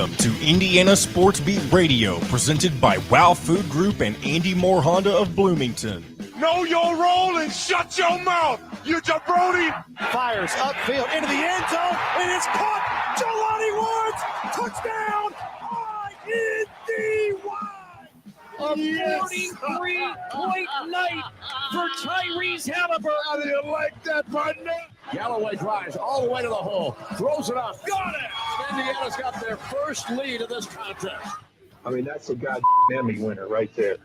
Welcome to Indiana Sports Beat Radio, presented by Wow Food Group and Andy Moore Honda of Bloomington. Know your role and shut your mouth, you jabroni! Fires upfield into the end zone, and it's caught. Jelani Woods, touchdown! INDY! A 43-point night for Tyrese Halliburton. How do you like that, partner? Galloway drives all the way to the hole, throws it up, got it! Indiana's got their first lead of this contest. I mean, that's a goddamn Emmy winner right there.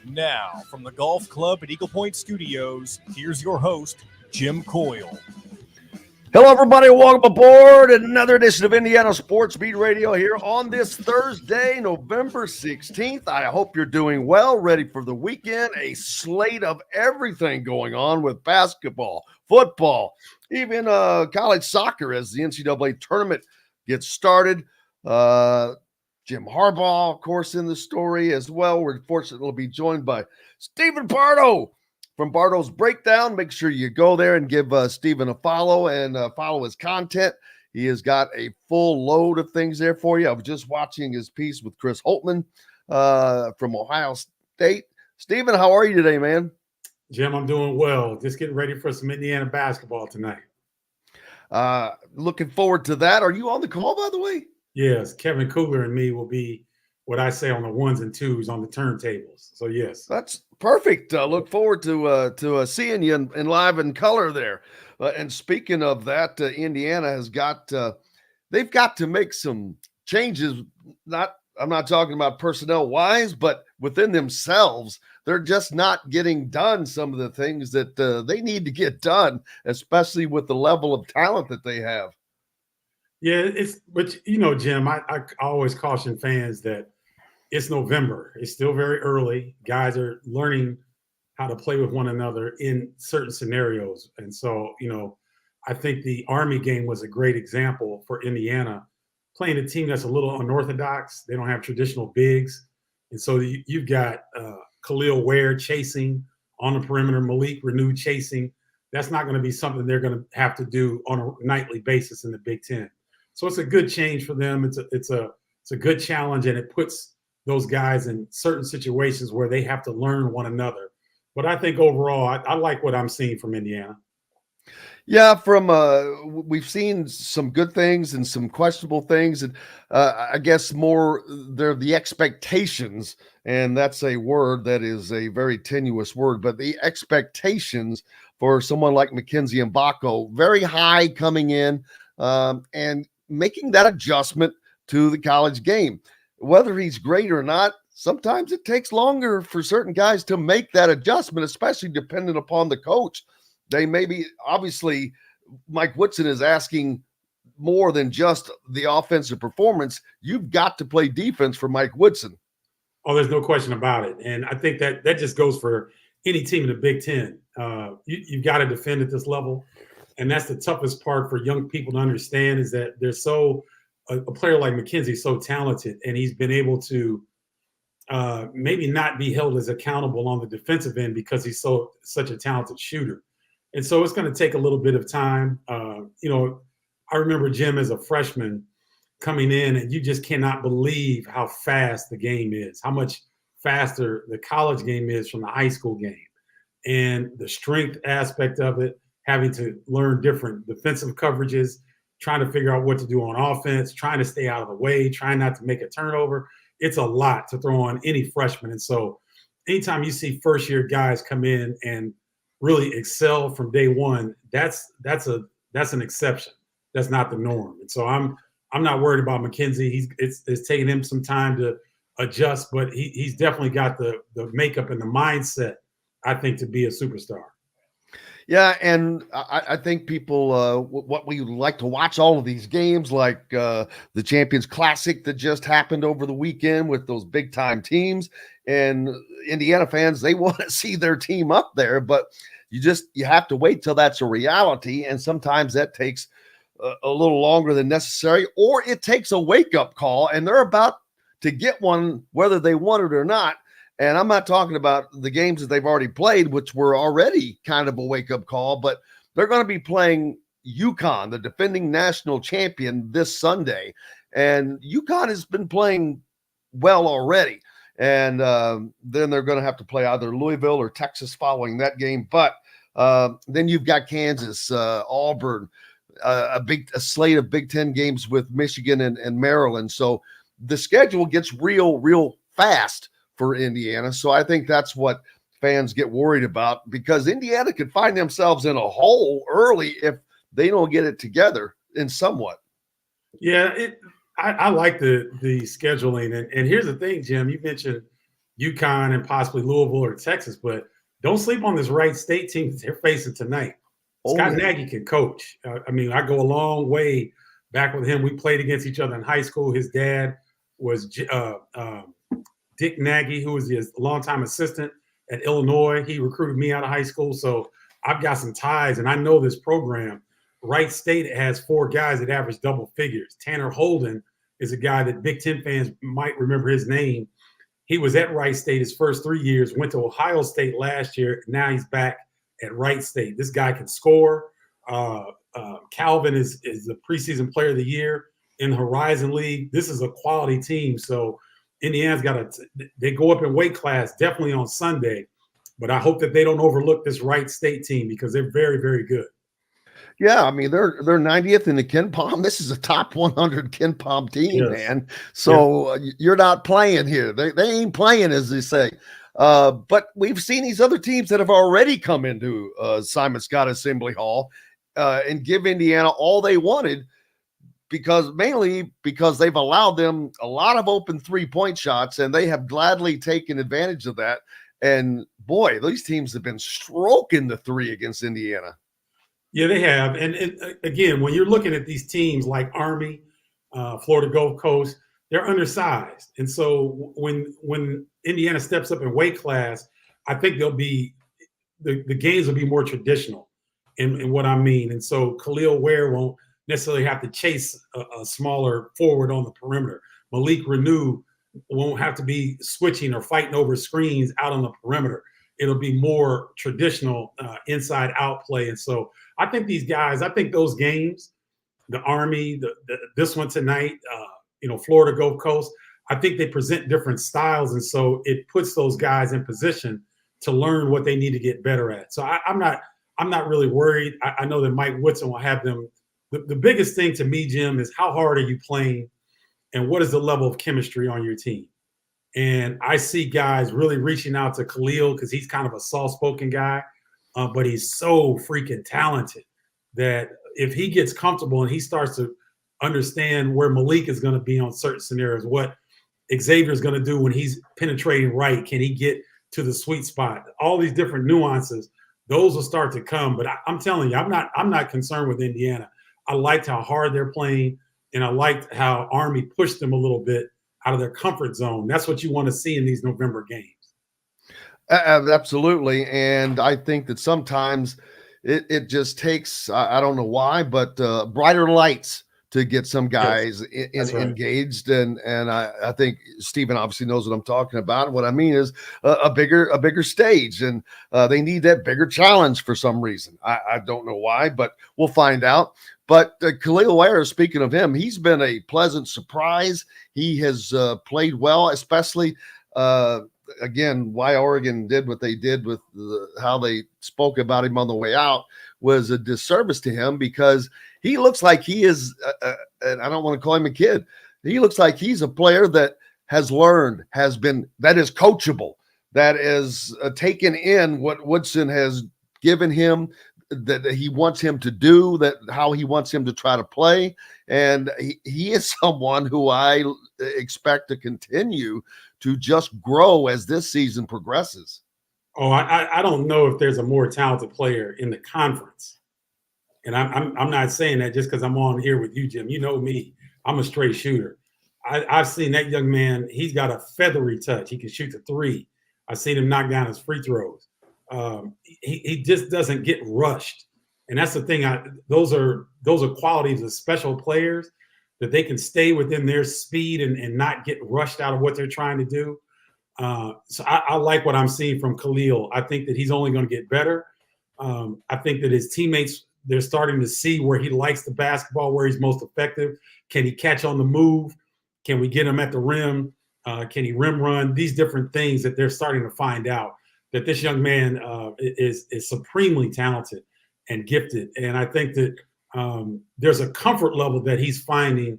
Now, from the Golf Club at Eagle Point Studios, here's your host, Jim Coyle. Hello, everybody. Welcome aboard another edition of Indiana Sports Beat Radio here on this Thursday, November 16th. I hope you're doing well, ready for the weekend. A slate of everything going on with basketball, football, even college soccer as the NCAA tournament gets started. Jim Harbaugh, of course, in the story as well. We're fortunate to be joined by Stephen Bardo from Bardo's Breakdown. Make sure you go there and give Stephen a follow and follow his content. He has got a full load of things there for you. I was just watching his piece with Chris Holtman from Ohio State. Stephen, how are you today, man? Jim, I'm doing well. Just getting ready for some Indiana basketball tonight. Looking forward to that. Are you on the call, by the way? Yes, Kevin Kugler and me will be what I say on the ones and twos on the turntables. So, yes. That's perfect. Look forward to seeing you in live and color there. And speaking of that, Indiana has got they've got to make some changes. I'm not talking about personnel wise, but within themselves, they're just not getting done some of the things that they need to get done, especially with the level of talent that they have. Yeah, but you know, Jim, I always caution fans that it's November. It's still very early. Guys are learning how to play with one another in certain scenarios. And so, you know, I think the Army game was a great example for Indiana, playing a team that's a little unorthodox. They don't have traditional bigs. And so you've got Khalil Ware chasing on the perimeter, Malik Renew chasing. That's not going to be something they're going to have to do on a nightly basis in the Big Ten. So it's a good change for them. It's a good challenge, and it puts those guys in certain situations where they have to learn one another. But I think overall, I like what I'm seeing from Indiana. Yeah, we've seen some good things and some questionable things, and I guess more they're the expectations, and that's a word that is a very tenuous word, but the expectations for someone like Mackenzie Mbako, very high coming in, and making that adjustment to the college game. Whether he's great or not, sometimes it takes longer for certain guys to make that adjustment, especially dependent upon the coach. They maybe, obviously, Mike Woodson is asking more than just the offensive performance. You've got to play defense for Mike Woodson. Oh, there's no question about it. And I think that just goes for any team in the Big Ten. You've got to defend at this level. And that's the toughest part for young people to understand, is that they're a player like McKenzie is so talented, and he's been able to maybe not be held as accountable on the defensive end because he's such a talented shooter. And so it's going to take a little bit of time. You know, I remember Jim as a freshman coming in, and you just cannot believe how fast the game is, how much faster the college game is from the high school game, and the strength aspect of it, having to learn different defensive coverages, trying to figure out what to do on offense, trying to stay out of the way, trying not to make a turnover. It's a lot to throw on any freshman. And so anytime you see first-year guys come in and really excel from day one, that's an exception. That's not the norm. And so I'm not worried about McKenzie. It's taking him some time to adjust, but he's definitely got the makeup and the mindset, I think, to be a superstar. Yeah, and I think people, what we like to watch all of these games, like the Champions Classic that just happened over the weekend with those big-time teams, and Indiana fans, they want to see their team up there, but you have to wait till that's a reality, and sometimes that takes a little longer than necessary, or it takes a wake-up call, and they're about to get one whether they want it or not. And I'm not talking about the games that they've already played, which were already kind of a wake-up call, but they're going to be playing UConn, the defending national champion, this Sunday. And UConn has been playing well already. And then they're going to have to play either Louisville or Texas following that game. But then you've got Kansas, Auburn, a slate of Big Ten games with Michigan and Maryland. So the schedule gets real fast for Indiana. So I think that's what fans get worried about, because Indiana could find themselves in a hole early if they don't get it together in somewhat. Yeah, I like the scheduling. And here's the thing, Jim, you mentioned UConn and possibly Louisville or Texas, but don't sleep on this Wright State team that they're facing tonight. Scott Nagy can coach. I mean, I go a long way back with him. We played against each other in high school. His dad was Dick Nagy, who was his longtime assistant at Illinois. He recruited me out of high school. So I've got some ties, and I know this program. Wright State has 4 guys that average double figures. Tanner Holden is a guy that Big Ten fans might remember his name. He was at Wright State his first 3 years, went to Ohio State last year. Now he's back at Wright State. This guy can score. Calvin is the preseason player of the year in the Horizon League. This is a quality team. So Indiana's they go up in weight class definitely on Sunday, but I hope that they don't overlook this Wright State team because they're very, very good. Yeah, I mean, they're 90th in the Ken Palm. This is a top 100 Ken Palm team, yes, man. So you're not playing here. They ain't playing, as they say. But we've seen these other teams that have already come into Simon Scott Assembly Hall and give Indiana all they wanted, mainly because they've allowed them a lot of open 3-point shots, and they have gladly taken advantage of that. And boy, these teams have been stroking the 3 against Indiana. Yeah, they have. And again, when you're looking at these teams like Army, Florida Gulf Coast, they're undersized. And so when Indiana steps up in weight class, I think they'll be the games will be more traditional in what I mean. And so Khalil Ware won't necessarily have to chase a smaller forward on the perimeter. Malik Renew won't have to be switching or fighting over screens out on the perimeter. It'll be more traditional inside out play. And so I think these guys, I think those games, the Army, this one tonight, Florida Gulf Coast, I think they present different styles. And so it puts those guys in position to learn what they need to get better at. So I'm not really worried. I know that Mike Woodson will have them. The biggest thing to me, Jim, is how hard are you playing and what is the level of chemistry on your team? And I see guys really reaching out to Khalil because he's kind of a soft-spoken guy, but he's so freaking talented that if he gets comfortable and he starts to understand where Malik is going to be on certain scenarios, what Xavier is going to do when he's penetrating right, can he get to the sweet spot? All these different nuances, those will start to come. But I'm telling you, I'm not concerned with Indiana. I liked how hard they're playing, and I liked how Army pushed them a little bit out of their comfort zone. That's what you want to see in these November games. Absolutely. And I think that sometimes it just takes, I don't know why, but brighter lights to get some guys engaged. And I think Stephen obviously knows what I'm talking about. What I mean is a bigger stage, and they need that bigger challenge for some reason. I don't know why, but we'll find out. But Khalil Ware, speaking of him, he's been a pleasant surprise. He has played well, especially again, why Oregon did what they did with how they spoke about him on the way out was a disservice to him, because he looks like he is, and I don't want to call him a kid. He looks like he's a player that has learned, that is coachable, that is taken in what Woodson has given him, that he wants him to do, that how he wants him to try to play. And he is someone who I expect to continue to just grow as this season progresses. Oh, I don't know if there's a more talented player in the conference. And I'm not saying that just because I'm on here with you, Jim. You know me. I'm a straight shooter. I've seen that young man. He's got a feathery touch. He can shoot the 3. I've seen him knock down his free throws. He just doesn't get rushed. And that's the thing. Those are qualities of special players, that they can stay within their speed and not get rushed out of what they're trying to do. So I like what I'm seeing from Khalil. I think that he's only going to get better. I think that his teammates, they're starting to see where he likes the basketball, where he's most effective. Can he catch on the move? Can we get him at the rim? Can he rim run? These different things that they're starting to find out that this young man is supremely talented and gifted. And I think that there's a comfort level that he's finding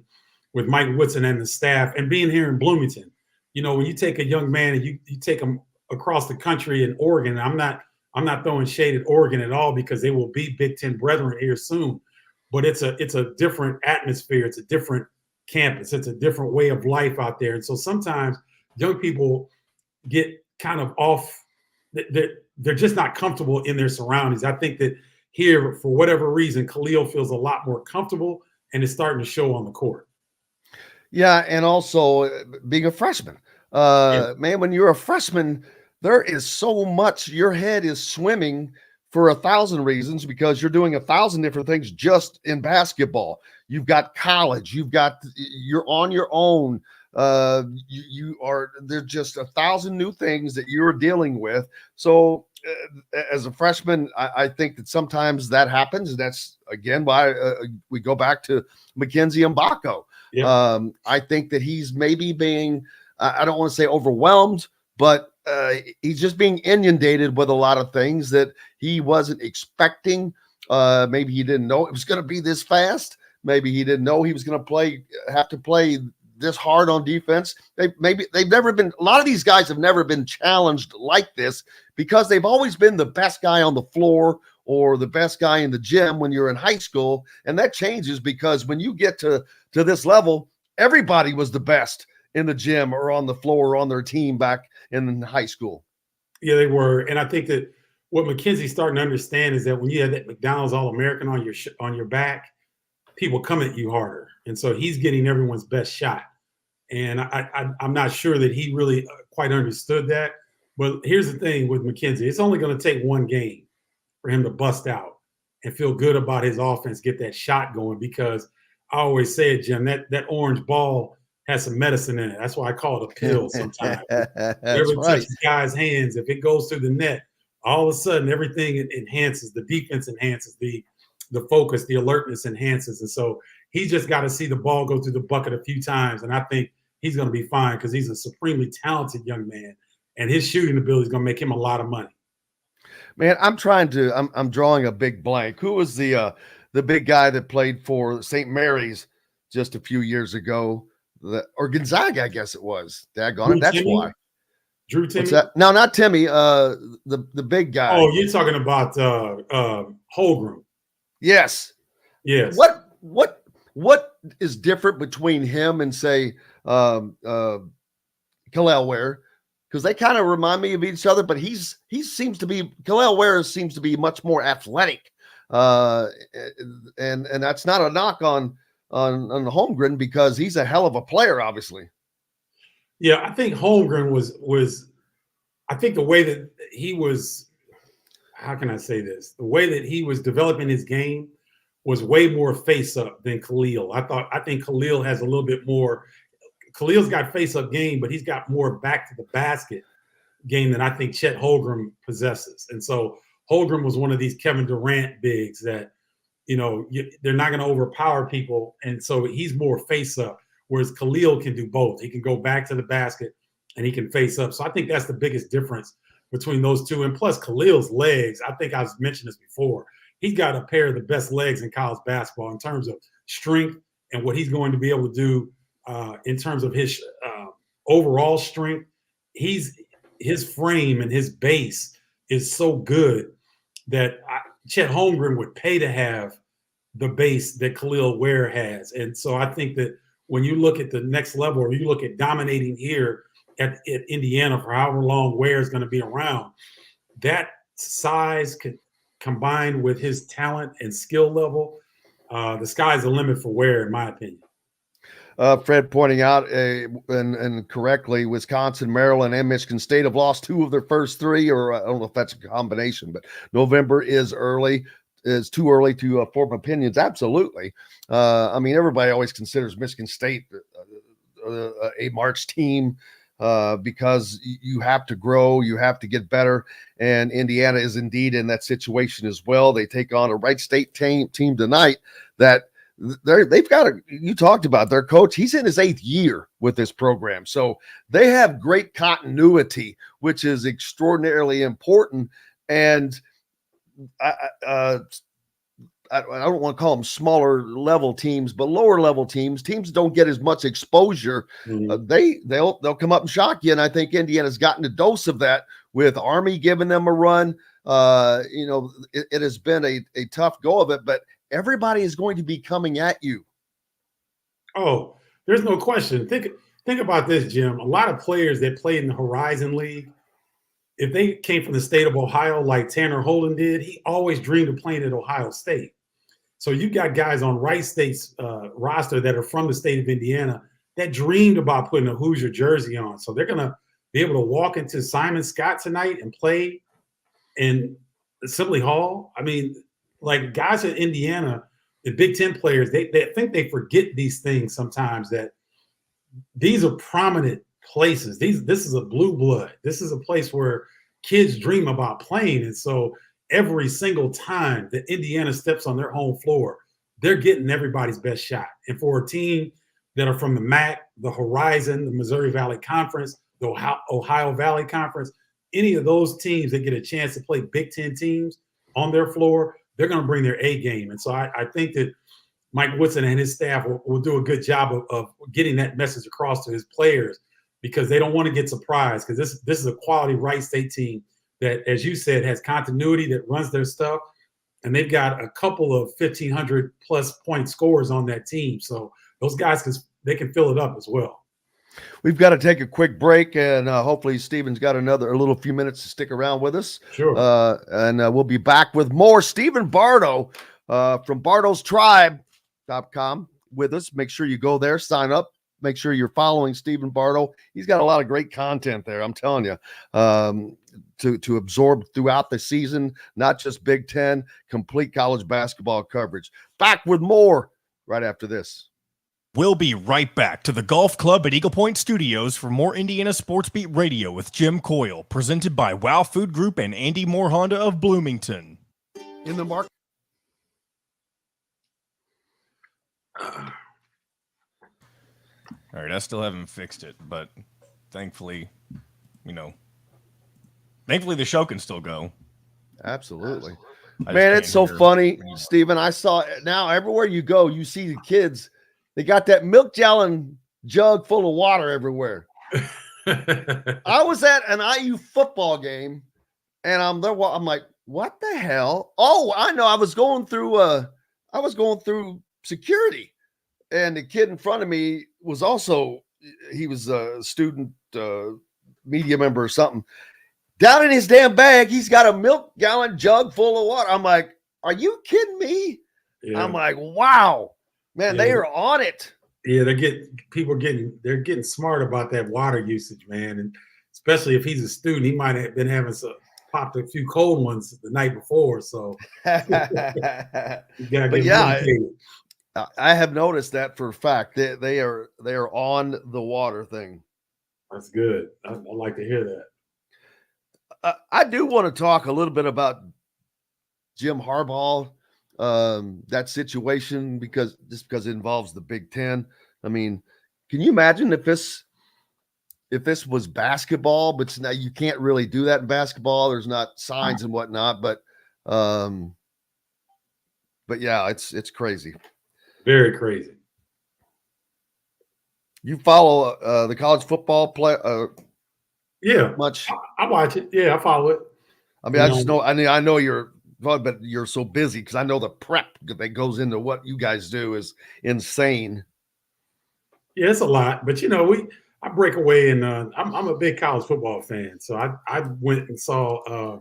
with Mike Woodson and the staff and being here in Bloomington. You know, when you take a young man and you take him across the country in Oregon, I'm not throwing shade at Oregon at all because they will be Big Ten brethren here soon. But it's a different atmosphere. It's a different campus. It's a different way of life out there. And so sometimes young people get kind of off. They're just not comfortable in their surroundings. I think that here, for whatever reason, Khalil feels a lot more comfortable and is starting to show on the court. Yeah, and also being a freshman. Man, when you're a freshman, there is so much. Your head is swimming for 1,000 reasons because you're doing 1,000 different things just in basketball. You've got college. You're on your own. There's just 1,000 new things that you're dealing with. So as a freshman, I think that sometimes that happens. And that's, again, why we go back to Mackenzie Mbako. Yeah. I think that he's maybe being, I don't want to say overwhelmed, but he's just being inundated with a lot of things that he wasn't expecting. Maybe he didn't know it was going to be this fast. Maybe he didn't know he was going to have to play this hard on defense. A lot of these guys have never been challenged like this because they've always been the best guy on the floor or the best guy in the gym when you're in high school. And that changes because when you get to this level, everybody was the best in the gym or on the floor or on their team back in high school. Yeah, they were. And I think that what Mackenzie's starting to understand is that when you have that McDonald's All-American on your back, people come at you harder. And so he's getting everyone's best shot. And I'm not sure that he really quite understood that. But here's the thing with Mackenzie. It's only going to take one game for him to bust out and feel good about his offense, get that shot going. Because I always say it, Jim, that orange ball has some medicine in it. That's why I call it a pill sometimes. Whenever it touches guys' hands, if it goes through the net, all of a sudden everything enhances. The defense enhances. The focus, the alertness enhances. And so he's just got to see the ball go through the bucket a few times. And I think he's going to be fine because he's a supremely talented young man. And his shooting ability is going to make him a lot of money. Man, I'm drawing a big blank. Who was the big guy that played for St. Mary's just a few years ago? Or Gonzaga, I guess it was. Daggone it. That's Timmy? why. Drew Timmy? What's that? No, not Timmy. The big guy. Oh, you're talking about Holmgren. Yes. Yes. What is different between him and say Khalil Ware? Because they kind of remind me of each other, but Khalil Ware seems to be much more athletic. And that's not a knock on Holmgren because he's a hell of a player, obviously. Yeah, I think Holmgren was I think the way that he was, how can I say this? The way that he was developing his game was way more face up than Khalil. I think Khalil has a little bit more. Khalil's got face up game, but he's got more back to the basket game than I think Chet Holmgren possesses. And so Holmgren was one of these Kevin Durant bigs that, they're not going to overpower people. And so he's more face up, whereas Khalil can do both. He can go back to the basket and he can face up. So I think that's the biggest difference between those two. And plus Khalil's legs, I think I've mentioned this before. He's got a pair of the best legs in college basketball in terms of strength and what he's going to be able to do in terms of his overall strength. His frame and his base is so good that Chet Holmgren would pay to have the base that Khalil Ware has. And so I think that when you look at the next level, or you look at dominating here at Indiana for however long Ware is going to be around, that size combined with his talent and skill level, the sky's the limit for Ware, in my opinion. Fred pointing out, and correctly, Wisconsin, Maryland, and Michigan State have lost 2 of their first 3, or I don't know if that's a combination, but November is early. It's too early to form opinions. Absolutely. Everybody always considers Michigan State a March team because you have to grow, you have to get better, and Indiana is indeed in that situation as well. They take on a Wright State team tonight that they've got you talked about their coach. He's in his 8th year with this program. So they have great continuity, which is extraordinarily important. And I don't want to call them smaller level teams, but lower level teams don't get as much exposure. They'll come up and shock you. And I think Indiana's gotten a dose of that with Army giving them a run. It has been a tough go of it, but everybody is going to be coming at you. Oh, there's no question. Think about this, Jim. A lot of players that played in the Horizon League, if they came from the state of Ohio like Tanner Holden did, he always dreamed of playing at Ohio State. So you got guys on Wright State's roster that are from the state of Indiana that dreamed about putting a Hoosier jersey on. So they're going to be able to walk into Simon Scott tonight and play in Assembly Hall. I mean, like guys in Indiana, the Big Ten players, they think they forget these things sometimes, that these are prominent places. This is a blue blood. This is a place where kids dream about playing. And so every single time that Indiana steps on their home floor, they're getting everybody's best shot. And for a team that are from the MAC, the Horizon, the Missouri Valley Conference, the Ohio Valley Conference, any of those teams that get a chance to play Big Ten teams on their floor, they're going to bring their A game. And so I think that Mike Woodson and his staff will do a good job of getting that message across to his players, because they don't want to get surprised, because this is a quality Wright State team that, as you said, has continuity, that runs their stuff, and they've got a couple of 1,500-plus point scorers on that team. So those guys can fill it up as well. We've got to take a quick break, and hopefully Stephen's got a few minutes to stick around with us. Sure. And we'll be back with more. Stephen Bardo from Bardo's Tribe.com with us. Make sure you go there, sign up. Make sure you're following Stephen Bardo. He's got a lot of great content there, I'm telling you, to absorb throughout the season, not just Big Ten, complete college basketball coverage. Back with more right after this. We'll be right back to the Golf Club at Eagle Point Studios for more Indiana Sports Beat Radio with Jim Coyle, presented by Wow Food Group and Andy Moore Honda of Bloomington. In the market. All right, I still haven't fixed it, but thankfully the show can still go. Absolutely. Man, it's so funny, Stephen. I saw now everywhere you go, you see the kids. They got that milk gallon jug full of water everywhere. I was at an IU football game, and I'm there. I'm like, what the hell? Oh, I know. I was going through security, and the kid in front of me was he was a student media member or something. Down in his damn bag, he's got a milk gallon jug full of water. I'm like, are you kidding me? Yeah. I'm like, wow. Man, they are on it. Yeah, they're getting smart about that water usage, man. And especially if he's a student, he might have been having popped a few cold ones the night before. So I have noticed that for a fact. They are on the water thing. That's good. I like to hear that. I do want to talk a little bit about Jim Harbaugh. That situation, because it involves the Big Ten. I mean, can you imagine if this was basketball, but now you can't really do that in basketball. There's not signs and whatnot, but yeah, it's crazy. Very crazy. You follow the college football play? Yeah, much. I watch it. Yeah, I follow it. I mean, I know you're. But you're so busy, because I know the prep that goes into what you guys do is insane. Yeah, it's a lot, but I break away, and I'm a big college football fan, so I went and saw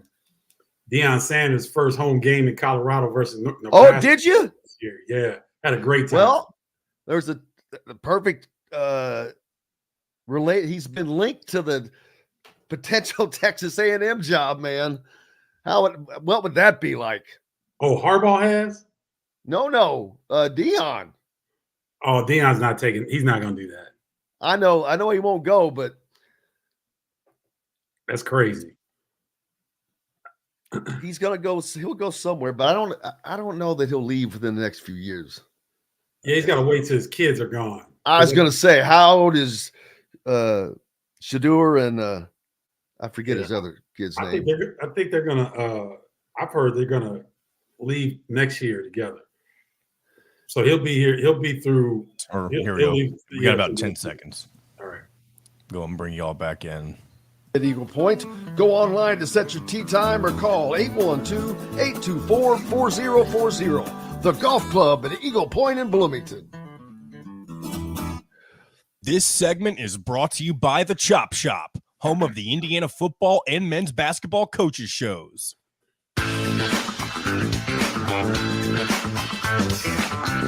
Deion Sanders' first home game in Colorado versus Nebraska. Oh, did you? This year. Yeah, had a great time. Well, there's the perfect relate. He's been linked to the potential Texas A&M job, man. What would that be like? Oh, Harbaugh has? No. Deion. Oh, Deion's not taking. He's not going to do that. I know he won't go, but that's crazy. He's going to go. He'll go somewhere, but I don't know that he'll leave within the next few years. Yeah, he's got to wait till his kids are gone. I was going to say, how old is Shadur and I forget his other kid's name. I think they're going to I've heard they're going to leave next year together. So he'll be here. He'll be through. Here we go. We got about 10 seconds. All right. Go and bring y'all back in. At Eagle Point, go online to set your tee time or call 812-824-4040. The Golf Club at Eagle Point in Bloomington. This segment is brought to you by the Chop Shop, home of the Indiana football and men's basketball coaches shows.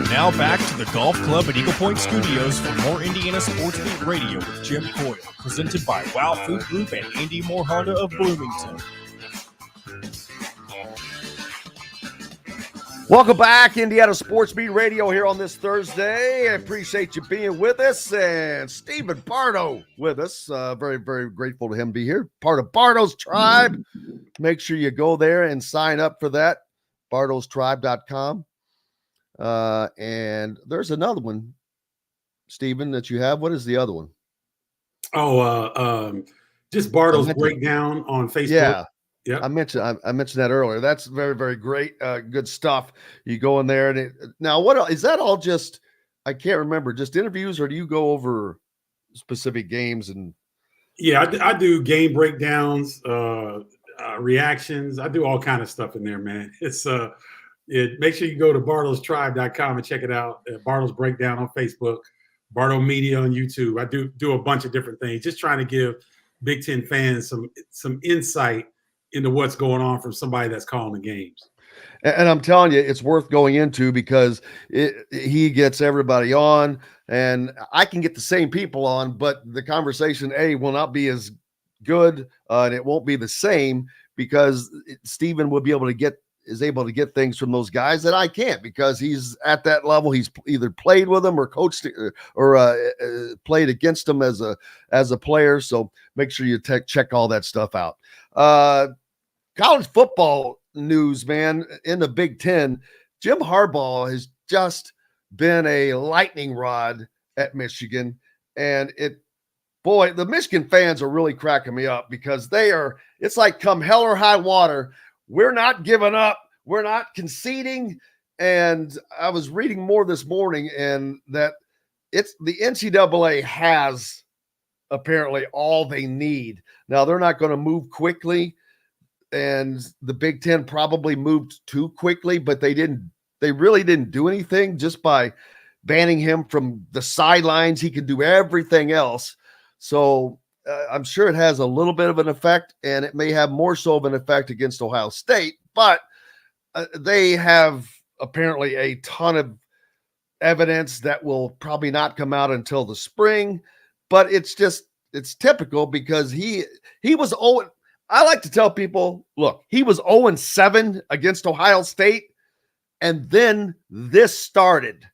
Now back to the Golf Club at Eagle Point Studios for more Indiana Sports Beat Radio with Jim Coyle, presented by Wow Food Group and Andy Moore Honda of Bloomington. Welcome back, Indiana Sports Beat Radio here on this Thursday. I appreciate you being with us, and Stephen Bardo with us. Very, very grateful to him be here. Part of Bardo's Tribe. Make sure you go there and sign up for that, bardostribe.com. And there's another one, Stephen, that you have. What is the other one? Just Bardo's Breakdown on Facebook. Yeah. Yeah, I mentioned that earlier. That's very, very great. Good stuff. You go in there and now what is that all just, I can't remember, just interviews, or do you go over specific games? And yeah, I do game breakdowns, reactions. I do all kind of stuff in there, man. It's make sure you go to bardostribe.com and check it out. Bardo's Breakdown on Facebook, Bardo Media on YouTube. I do a bunch of different things, just trying to give Big Ten fans some insight into what's going on from somebody that's calling the games. And I'm telling you, it's worth going into because he gets everybody on, and I can get the same people on, but the conversation will not be as good, and it won't be the same because Stephen will be able to get things from those guys that I can't, because he's at that level. He's either played with them or coached or played against them as a player. So make sure you check all that stuff out. College football news, man, in the Big Ten, Jim Harbaugh has just been a lightning rod at Michigan. And the Michigan fans are really cracking me up because it's like come hell or high water, we're not giving up. We're not conceding. And I was reading more this morning, and that it's the NCAA has apparently all they need. Now, they're not going to move quickly, and the Big Ten probably moved too quickly, but they really didn't do anything just by banning him from the sidelines. He can do everything else. So I'm sure it has a little bit of an effect, and it may have more so of an effect against Ohio State, but they have apparently a ton of evidence that will probably not come out until the spring, but it's typical because he was I like to tell people, look, he was 0-7 against Ohio State, and then this started.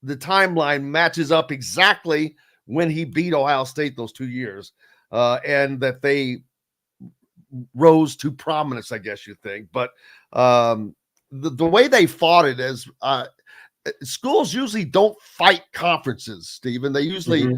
The timeline matches up exactly when he beat Ohio State those 2 years, and that they rose to prominence, I guess you think. But the way they fought it is schools usually don't fight conferences, Stephen. They usually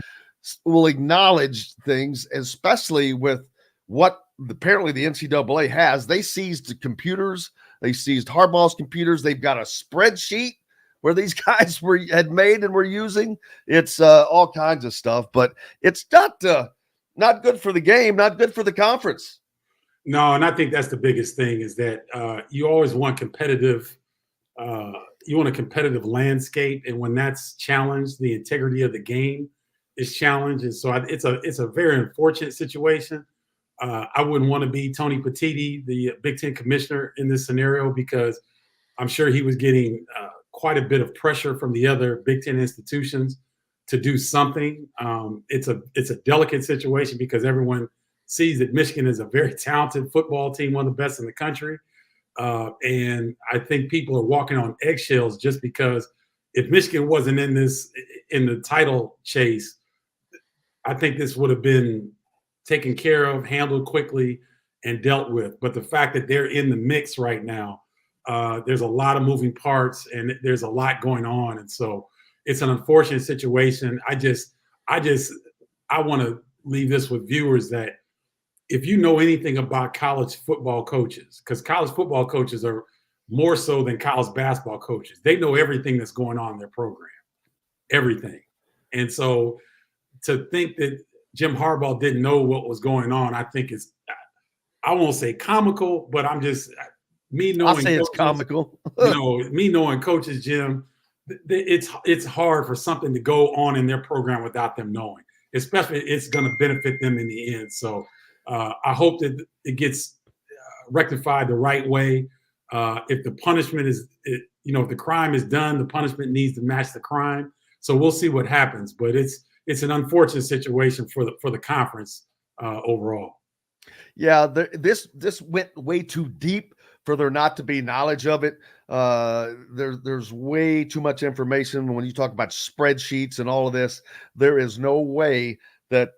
will acknowledge things, especially with what apparently the NCAA has. They seized the computers. They seized Harbaugh's computers. They've got a spreadsheet where these guys had made and were using. It's all kinds of stuff, but it's not good for the game, not good for the conference. No, and I think that's the biggest thing is that you always want competitive. You want a competitive landscape, and when that's challenged, the integrity of the game is challenged, and so it's a very unfortunate situation. I wouldn't want to be Tony Petitti, the Big Ten commissioner, in this scenario, because I'm sure he was getting quite a bit of pressure from the other Big Ten institutions to do something. It's a delicate situation because everyone sees that Michigan is a very talented football team, one of the best in the country. And I think people are walking on eggshells just because if Michigan wasn't in the title chase, I think this would have been taken care of, handled quickly, and dealt with. But the fact that they're in the mix right now, there's a lot of moving parts and there's a lot going on. And so it's an unfortunate situation. I want to leave this with viewers that if you know anything about college football coaches, because college football coaches are more so than college basketball coaches, they know everything that's going on in their program, everything. And so to think that Jim Harbaugh didn't know what was going on, I think I won't say comical, but I'm just me knowing. I'll say it's comical. Me knowing coaches, Jim, it's hard for something to go on in their program without them knowing. Especially, it's going to benefit them in the end. So I hope that it gets rectified the right way. If the punishment if the crime is done, the punishment needs to match the crime. So we'll see what happens. But it's an unfortunate situation for the conference overall. Yeah, this went way too deep for there not to be knowledge of it. There's way too much information when you talk about spreadsheets and all of this. There is no way that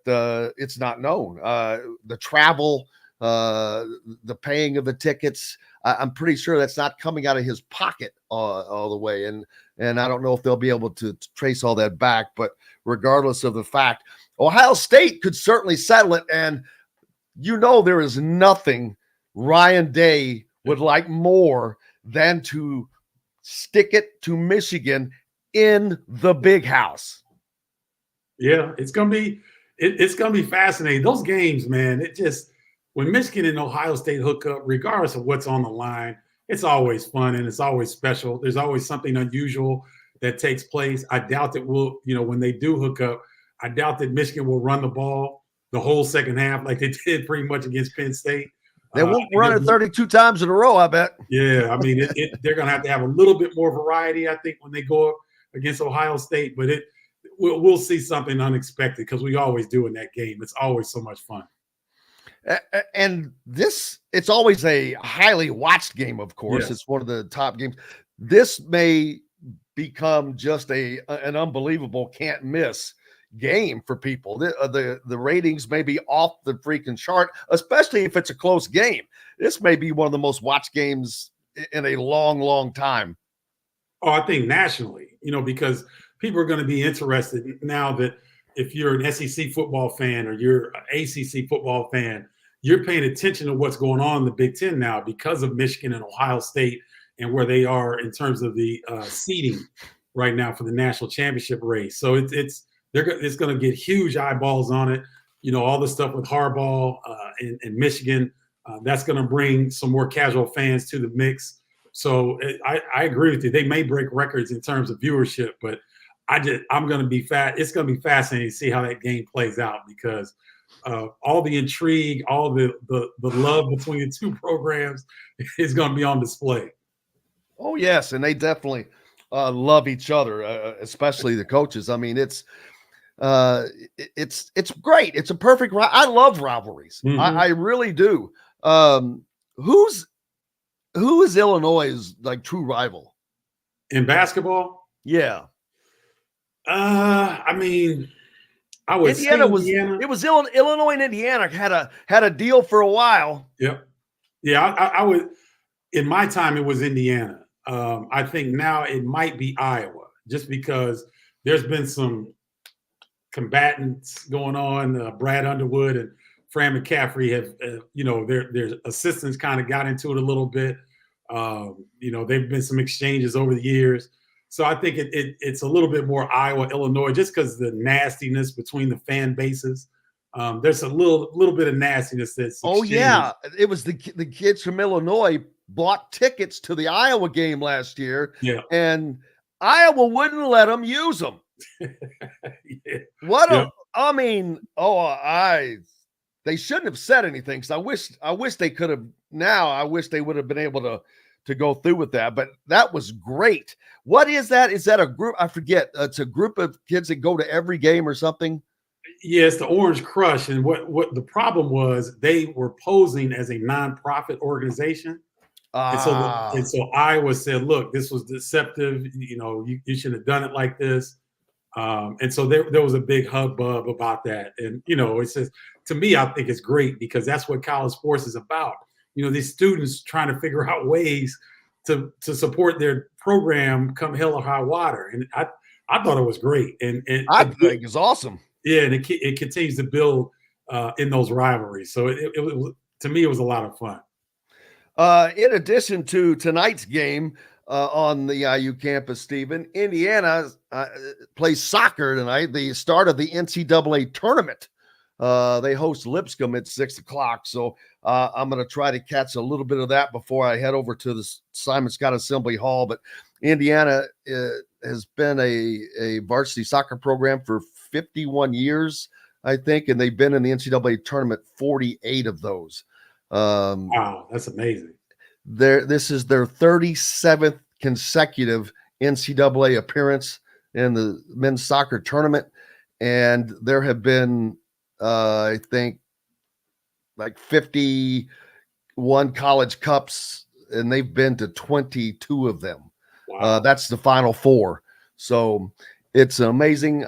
it's not known. The travel, the paying of the tickets, I'm pretty sure that's not coming out of his pocket all the way. And I don't know if they'll be able to trace all that back. But regardless of the fact, Ohio State could certainly settle it. And there is nothing Ryan Day would like more than to stick it to Michigan in the big house. Yeah, it's gonna be fascinating. Those games, man. When Michigan and Ohio State hook up, regardless of what's on the line, it's always fun and it's always special. There's always something unusual that takes place. I doubt that when they do hook up, I doubt that Michigan will run the ball the whole second half like they did pretty much against Penn State. They won't run it 32 times in a row, I bet. Yeah, I mean, they're going to have a little bit more variety, I think, when they go up against Ohio State. But we'll see something unexpected because we always do in that game. It's always so much fun. And it's always a highly watched game, of course. Yes. It's one of the top games. This may become just an unbelievable can't miss game for people. The ratings may be off the freaking chart, especially if it's a close game. This may be one of the most watched games in a long, long time. Oh, I think nationally, because people are going to be interested now that if you're an SEC football fan or you're an ACC football fan, you're paying attention to what's going on in the Big Ten now because of Michigan and Ohio State and where they are in terms of the seeding right now for the national championship race. So it's going to get huge eyeballs on it. All the stuff with Harbaugh and Michigan, that's going to bring some more casual fans to the mix. So I agree with you. They may break records in terms of viewership, but I'm going to be it's going to be fascinating to see how that game plays out because all the intrigue, all the love between the two programs is going to be on display. Oh, yes, and they definitely love each other, especially the coaches. I mean, it's great. It's a perfect. I love rivalries. Mm-hmm. I really do. Who is Illinois' true rival in basketball? Yeah. I mean, I would say Indiana. It was Illinois and Indiana had a deal for a while. Yep. Yeah, I would. In my time, it was Indiana. I think now it might be Iowa, just because there's been some combatants going on. Brad Underwood and Fran McCaffrey have, their assistants kind of got into it a little bit. They've been some exchanges over the years. So I think it's a little bit more Iowa, Illinois, just because the nastiness between the fan bases. There's a little bit of nastiness that's exchanged. Oh, yeah. It was the kids from Illinois bought tickets to the Iowa game last year. Yeah. And Iowa wouldn't let them use them. Yeah. They shouldn't have said anything because I wish they could have now. I wish they would have been able to go through with that, but that was great. What is that? Is that a group? I forget. It's a group of kids that go to every game or something. Yeah, it's the Orange Crush. And what the problem was, they were posing as a nonprofit organization. And so Iowa said, look, this was deceptive. You shouldn't have done it like this. And so there was a big hubbub about that. And, it says, to me, I think it's great because that's what college sports is about. These students trying to figure out ways to support their program come hell or high water. And I thought it was great, and I think it's awesome. Yeah, and it continues to build in those rivalries. So it was, to me, it was a lot of fun. In addition to tonight's game on the IU campus, Stephen, Indiana plays soccer tonight, the start of the NCAA tournament. They host Lipscomb at 6 o'clock. So I'm going to try to catch a little bit of that before I head over to the Simon Scott Assembly Hall. But Indiana has been a varsity soccer program for 51 years, I think, and they've been in the NCAA tournament 48 of those. Wow, that's amazing. This is their 37th consecutive NCAA appearance in the men's soccer tournament, and there have been I think like 51 college cups, and they've been to 22 of them. Wow. That's the Final Four. So it's amazing.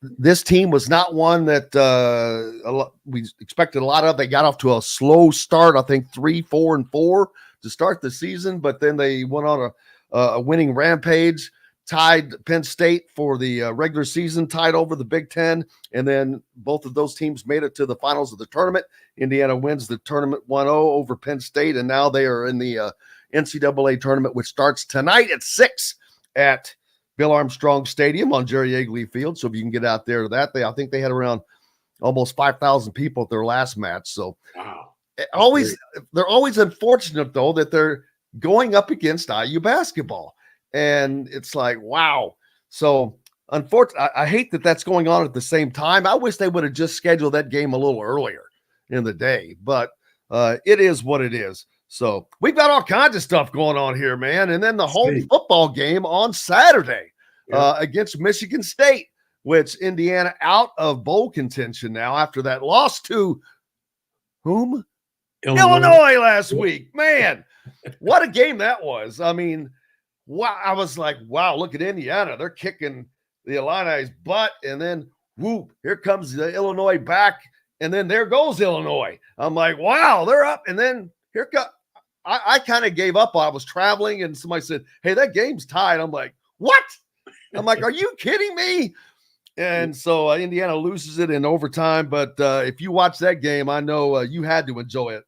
This team was not one that we expected a lot of. They got off to a slow start, I think 3-4-4 to start the season, but then they went on a winning rampage, tied Penn State for the regular season, tied over the Big Ten, and then both of those teams made it to the finals of the tournament. Indiana wins the tournament 1-0 over Penn State, and now they are in the NCAA tournament, which starts tonight at 6 at Bill Armstrong Stadium on Jerry Yeagley Field. So if you can get out there to that, I think they had around almost 5,000 people at their last match. So wow. They're always unfortunate, though, that they're going up against IU basketball. And it's like, wow. So unfortunately, I hate that that's going on at the same time. I wish they would have just scheduled that game a little earlier in the day, but it is what it is. So we've got all kinds of stuff going on here, man. And then the home football game on Saturday against Michigan State, which Indiana out of bowl contention now after that loss to whom? Illinois last week. Man, what a game that was. I mean, wow. I was like, wow, look at Indiana. They're kicking the Illini's butt. And then, whoop, here comes the Illinois back. And then there goes Illinois. I'm like, wow, they're up. And then here comes. I kind of gave up. I was traveling and somebody said, hey, that game's tied. I'm like, what? I'm like, are you kidding me? And so Indiana loses it in overtime. But if you watch that game, I know you had to enjoy it.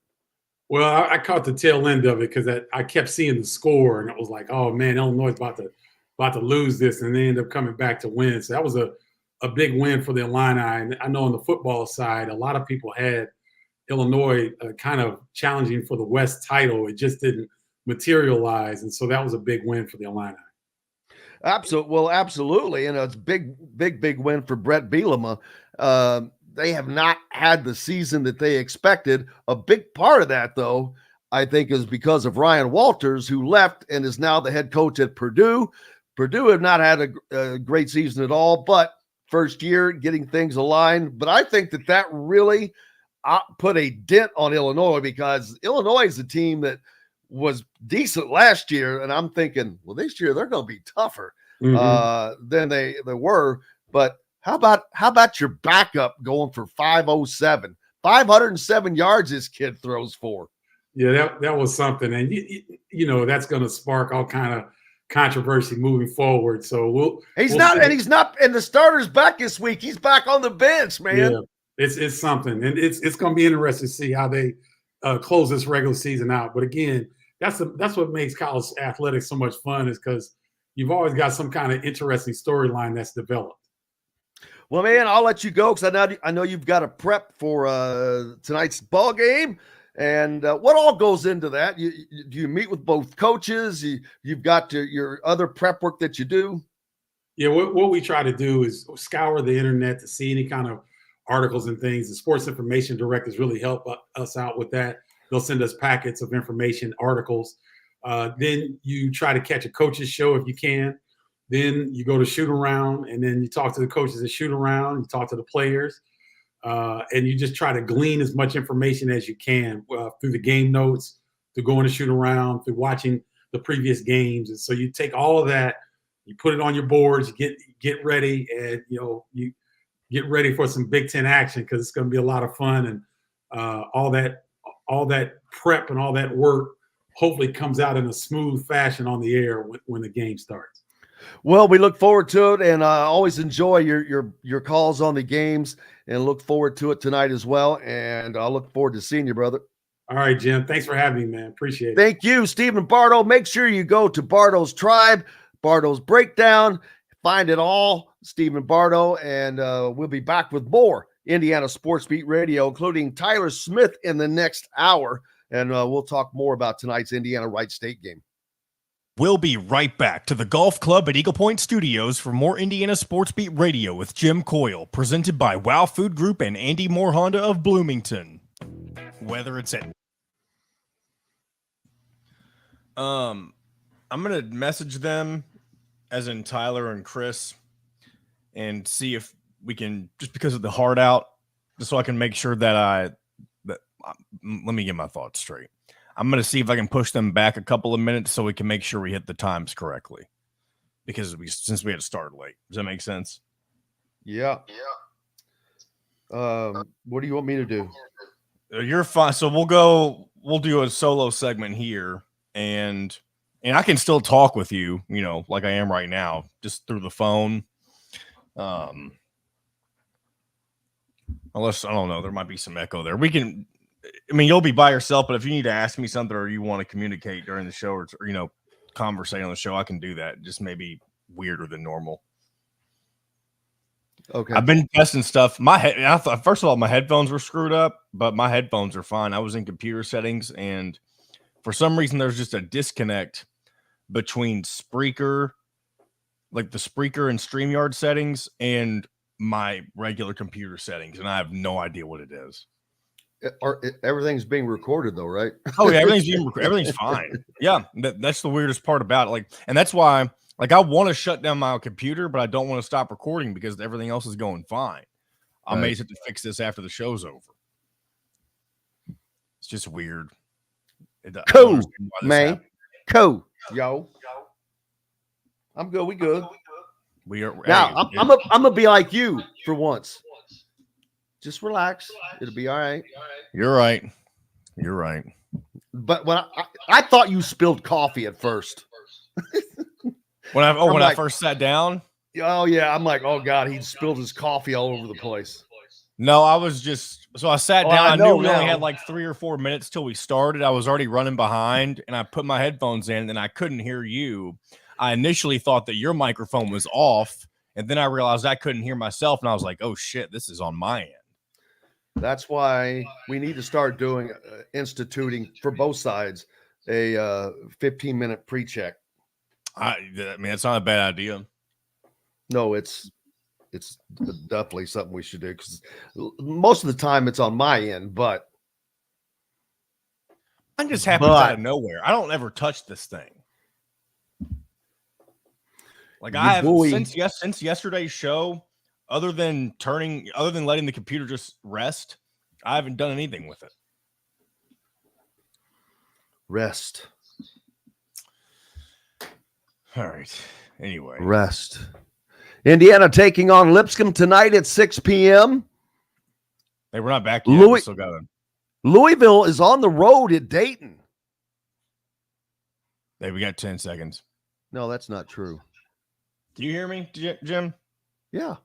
Well, I caught the tail end of it because I kept seeing the score, and it was like, oh, man, Illinois is about to lose this, and they end up coming back to win. So that was a big win for the Illini. And I know on the football side, a lot of people had Illinois kind of challenging for the West title. It just didn't materialize, and so that was a big win for the Illini. Absolutely, and it's big win for Brett Bielema. They have not had the season that they expected. A big part of that, though, I think, is because of Ryan Walters, who left and is now the head coach at Purdue. Purdue have not had a great season at all, but first year getting things aligned. But I think that really put a dent on Illinois, because Illinois is a team that was decent last year, and I'm thinking, well, this year they're going to be tougher than they were. But how about your backup going for 507 yards this kid throws for? Yeah, that was something, and you know that's going to spark all kind of controversy moving forward. So he's not, and the starter's back this week. He's back on the bench, man. Yeah. It's something, and it's going to be interesting to see how they close this regular season out. But again, that's what makes college athletics so much fun, is because you've always got some kind of interesting storyline that's developed. Well, man, I'll let you go because I know you've got to prep for tonight's ball game, and what all goes into that? Do you meet with both coaches? You've got your other prep work that you do. Yeah, what we try to do is scour the internet to see any kind of articles and things. The sports information directors really help us out with that. They'll send us packets of information, articles. Then you try to catch a coach's show if you can. Then you go to shoot around, and then you talk to the coaches at shoot around. You talk to the players, and you just try to glean as much information as you can through the game notes, through going to shoot around, through watching the previous games. And so you take all of that, you put it on your boards, you get ready, and you get ready for some Big Ten action, because it's going to be a lot of fun, and all that prep and all that work hopefully comes out in a smooth fashion on the air when the game starts. Well, we look forward to it, and I always enjoy your calls on the games, and look forward to it tonight as well. And I look forward to seeing you, brother. All right, Jim. Thanks for having me, man. Appreciate it. Thank you, Stephen Bardo. Make sure you go to Bardo's Tribe, Bardo's Breakdown. Find it all, Stephen Bardo, and we'll be back with more Indiana Sports Beat Radio, including Tyler Smith in the next hour, and we'll talk more about tonight's Indiana Wright State game. We'll be right back to the Golf Club at Eagle Point Studios for more Indiana Sports Beat Radio with Jim Coyle, presented by Wow Food Group and Andy Moore Honda of Bloomington. Whether it's at I'm gonna message them, as in Tyler and Chris, and see if we can, just because of the hard out, just so I can make sure that let me get my thoughts straight. I'm going to see if I can push them back a couple of minutes so we can make sure we hit the times correctly, because since we had to start late. Does that make sense? Yeah. What do you want me to do? You're fine. So we'll do a solo segment here, and I can still talk with you, like I am right now, just through the phone. Unless, I don't know, there might be some echo there. You'll be by yourself, but if you need to ask me something or you want to communicate during the show or conversate on the show, I can do that. Just maybe weirder than normal. Okay. I've been testing stuff. I thought, first of all, my headphones were screwed up, but my headphones are fine. I was in computer settings, and for some reason, there's just a disconnect between Spreaker, like the Spreaker and StreamYard settings, and my regular computer settings, and I have no idea what it is. Everything's being recorded though, right? Oh yeah, everything's fine. Yeah, that's the weirdest part about it. And that's why, I want to shut down my computer, but I don't want to stop recording because everything else is going fine. I may have to fix this after the show's over. It's just weird. Cool, man. Cool, yo. I'm good. We good. We are now. I'm gonna be like you for once. Just relax. It'll be all right. You're right. But when I thought you spilled coffee at first. when I first sat down. Oh yeah, I'm like, oh God, he spilled his coffee all over the place. No, I sat down. I knew we only had like 3 or 4 minutes till we started. I was already running behind, and I put my headphones in, and I couldn't hear you. I initially thought that your microphone was off, and then I realized I couldn't hear myself, and I was like, oh shit, this is on my end. That's why we need to start instituting for both sides a 15-minute pre-check. It's not a bad idea. No, it's definitely something we should do, because most of the time it's on my end, but I'm just happy out of nowhere. I don't ever touch this thing. I have since yesterday's show. Other than letting the computer just rest, I haven't done anything with it. Rest. All right. Anyway. Rest. Indiana taking on Lipscomb tonight at 6 p.m. Hey, we're not back yet. We still got Louisville is on the road at Dayton. Hey, we got 10 seconds. No, that's not true. Do you hear me, Jim? Yeah.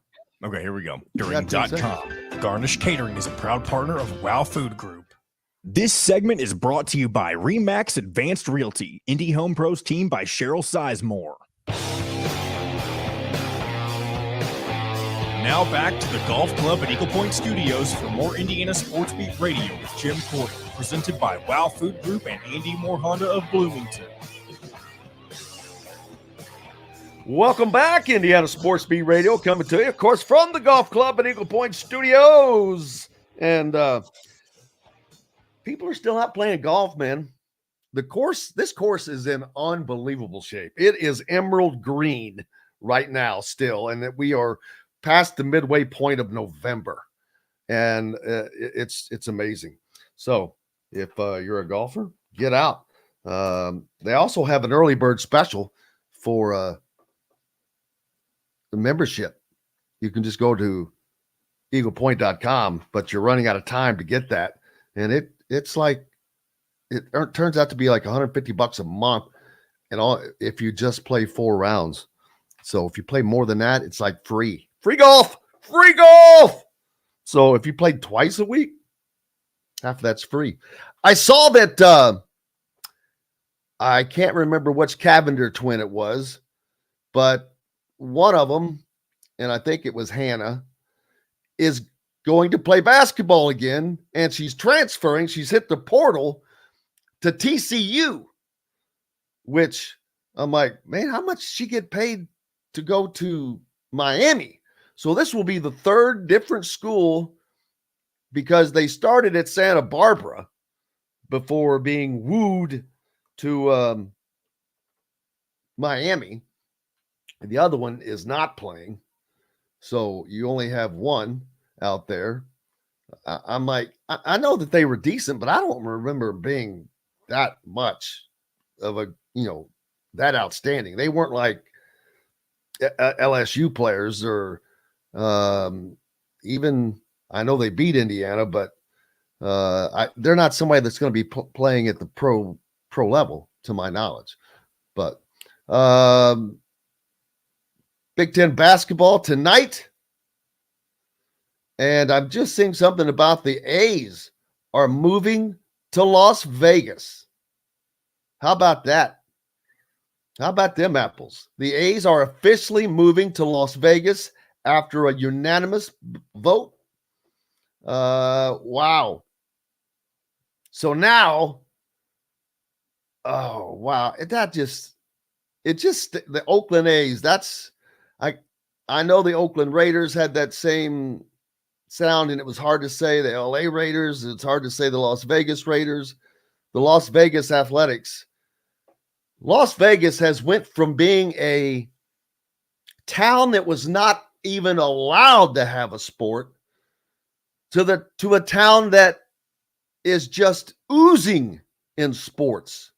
Okay, here we go. Catering.com. Garnish Catering is a proud partner of Wow Food Group. This segment is brought to you by Remax Advanced Realty, Indy Home Pros team by Cheryl Sizemore. Now back to the Golf Club at Eagle Point Studios for more Indiana Sports Beat Radio with Jim Coyle, presented by Wow Food Group and Andy Moore Honda of Bloomington. Welcome back, Indiana Sports Beat Radio, coming to you, of course, from the Golf Club at Eagle Point Studios. And people are still out playing golf, man. This course is in unbelievable shape. It is emerald green right now still, and that we are past the midway point of November, and it's amazing. So if you're a golfer, get out. They also have an early bird special for the membership. You can just go to eaglepoint.com, but you're running out of time to get that, and it turns out to be like $150 a month, and all if you just play 4 rounds. So if you play more than that, it's like free golf. So if you played twice a week, half of that's free. I saw that I can't remember which Cavender twin it was, but one of them, and I think it was Hannah, is going to play basketball again, and she's transferring. She's hit the portal to TCU, which I'm like, man, how much she get paid to go to Miami? So this will be the third different school, because they started at Santa Barbara before being wooed to Miami. And the other one is not playing. So you only have one out there. I'm like, I know that they were decent, but I don't remember being that much of a, that outstanding. They weren't like LSU players or even, I know they beat Indiana, but they're not somebody that's going to be playing at the pro level, to my knowledge. But Big Ten basketball tonight. And I'm just seeing something about the A's are moving to Las Vegas. How about that? How about them apples? The A's are officially moving to Las Vegas after a unanimous vote. Wow. So now, oh, wow. The Oakland A's, I know the Oakland Raiders had that same sound, and it was hard to say the LA Raiders. It's hard to say the Las Vegas Raiders, the Las Vegas Athletics. Las Vegas has went from being a town that was not even allowed to have a sport to a town that is just oozing in sports.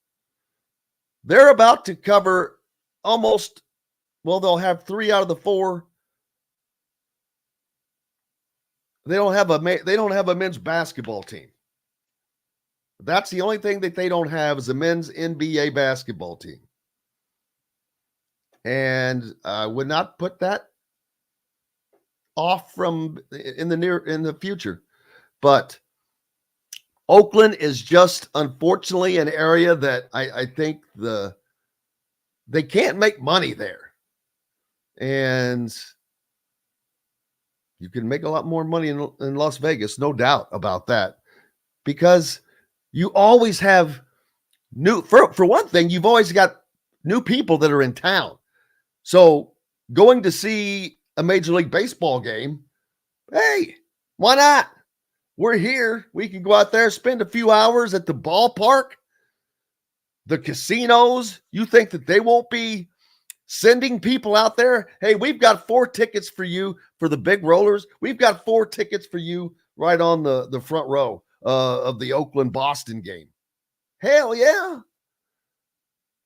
They're about to cover they'll have 3 out of the 4. They don't have a men's basketball team. That's the only thing that they don't have, is a men's NBA basketball team. And I would not put that off from in the future. But Oakland is just, unfortunately, an area that I think they can't make money there. And you can make a lot more money in Las Vegas, no doubt about that, because you always have for one thing, you've always got new people that are in town. So going to see a Major League Baseball game, hey, why not? We're here. We can go out there, spend a few hours at the ballpark, the casinos. You think that they won't be sending people out there? Hey, we've got 4 tickets for you for the big rollers. We've got 4 tickets for you right on the front row of the Oakland-Boston game. Hell yeah.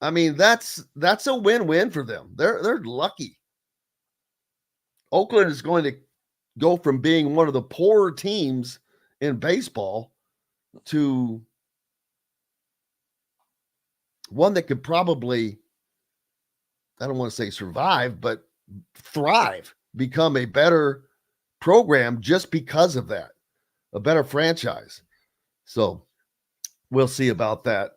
I mean, that's a win-win for them. They're lucky. Oakland is going to go from being one of the poorer teams in baseball to one that could probably, I don't want to say survive, but thrive, become a better program just because of that, a better franchise. So we'll see about that.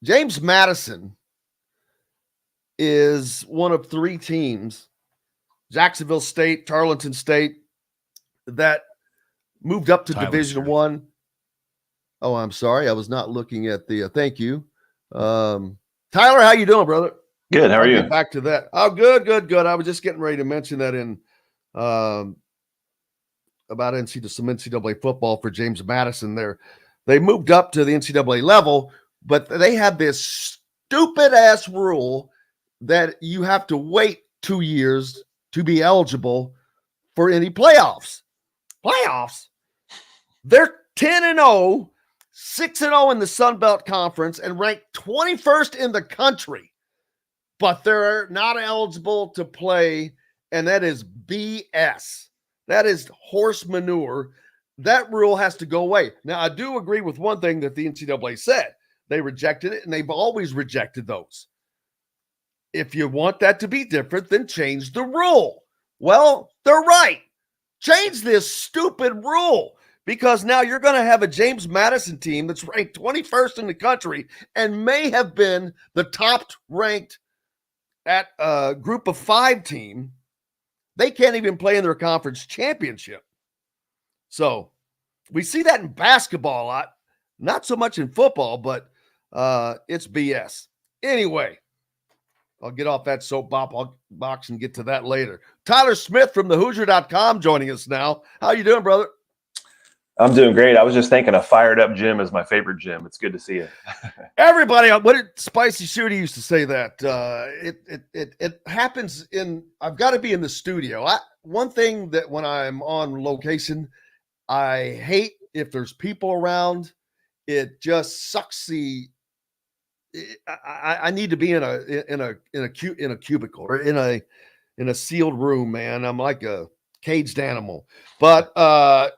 James Madison is one of 3 teams, Jacksonville State, Tarleton State, that moved up to Division I. Oh, I'm sorry. I was not looking at the thank you. Tyler, how you doing, brother? Good. How are you? Get back to that. Oh, good. I was just getting ready to mention that in about some NCAA football for James Madison there. They moved up to the NCAA level, but they have this stupid ass rule that you have to wait 2 years to be eligible for any playoffs. They're 10-0, 6-0 in the Sun Belt Conference, and ranked 21st in the country, but they're not eligible to play, and that is BS. That is horse manure. That rule has to go away. Now, I do agree with one thing that the NCAA said. They rejected it, and they've always rejected those. if you want that to be different, then change the rule. Well, they're right. Change this stupid rule, because now you're going to have a James Madison team that's ranked 21st in the country and may have been the top ranked at a group of 5 team. They can't even play in their conference championship. So we see that in basketball a lot, not so much in football, but it's BS. Anyway, I'll get off that soapbox and get to that later. Tyler Smith from thehoosier.com joining us now. How you doing, brother? I'm doing great. I was just thinking a fired up Jim is my favorite Jim. It's good to see you. Everybody, what did Spicy Shooty used to say that? It happens I've got to be in the studio. One thing that when I'm on location, I hate if there's people around. It just sucks I need to be in a cubicle or in a sealed room, man. I'm like a caged animal. But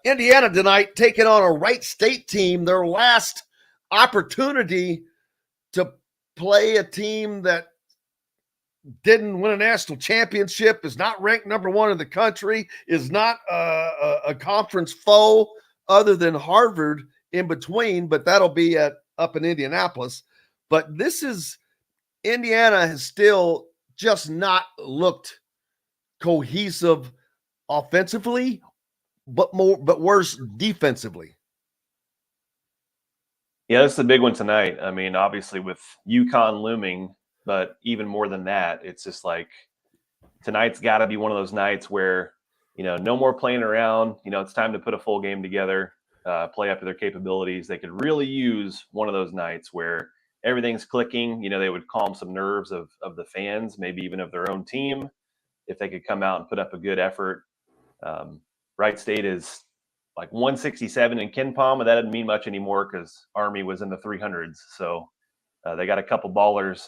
Indiana tonight taking on a Wright State team, their last opportunity to play a team that didn't win a national championship, is not ranked number 1 in the country, is not a conference foe other than Harvard in between, but that'll be up in Indianapolis. But this is Indiana has still just not looked cohesive offensively, but worse defensively. Yeah, that's the big one tonight. I mean, obviously with UConn looming, but even more than that, it's just like tonight's got to be one of those nights where, no more playing around. It's time to put a full game together, play up to their capabilities. They could really use one of those nights where everything's clicking. They would calm some nerves of the fans, maybe even of their own team, if they could come out and put up a good effort. Wright State is like 167 in KenPom, and that doesn't mean much anymore because Army was in the 300s. So they got a couple ballers,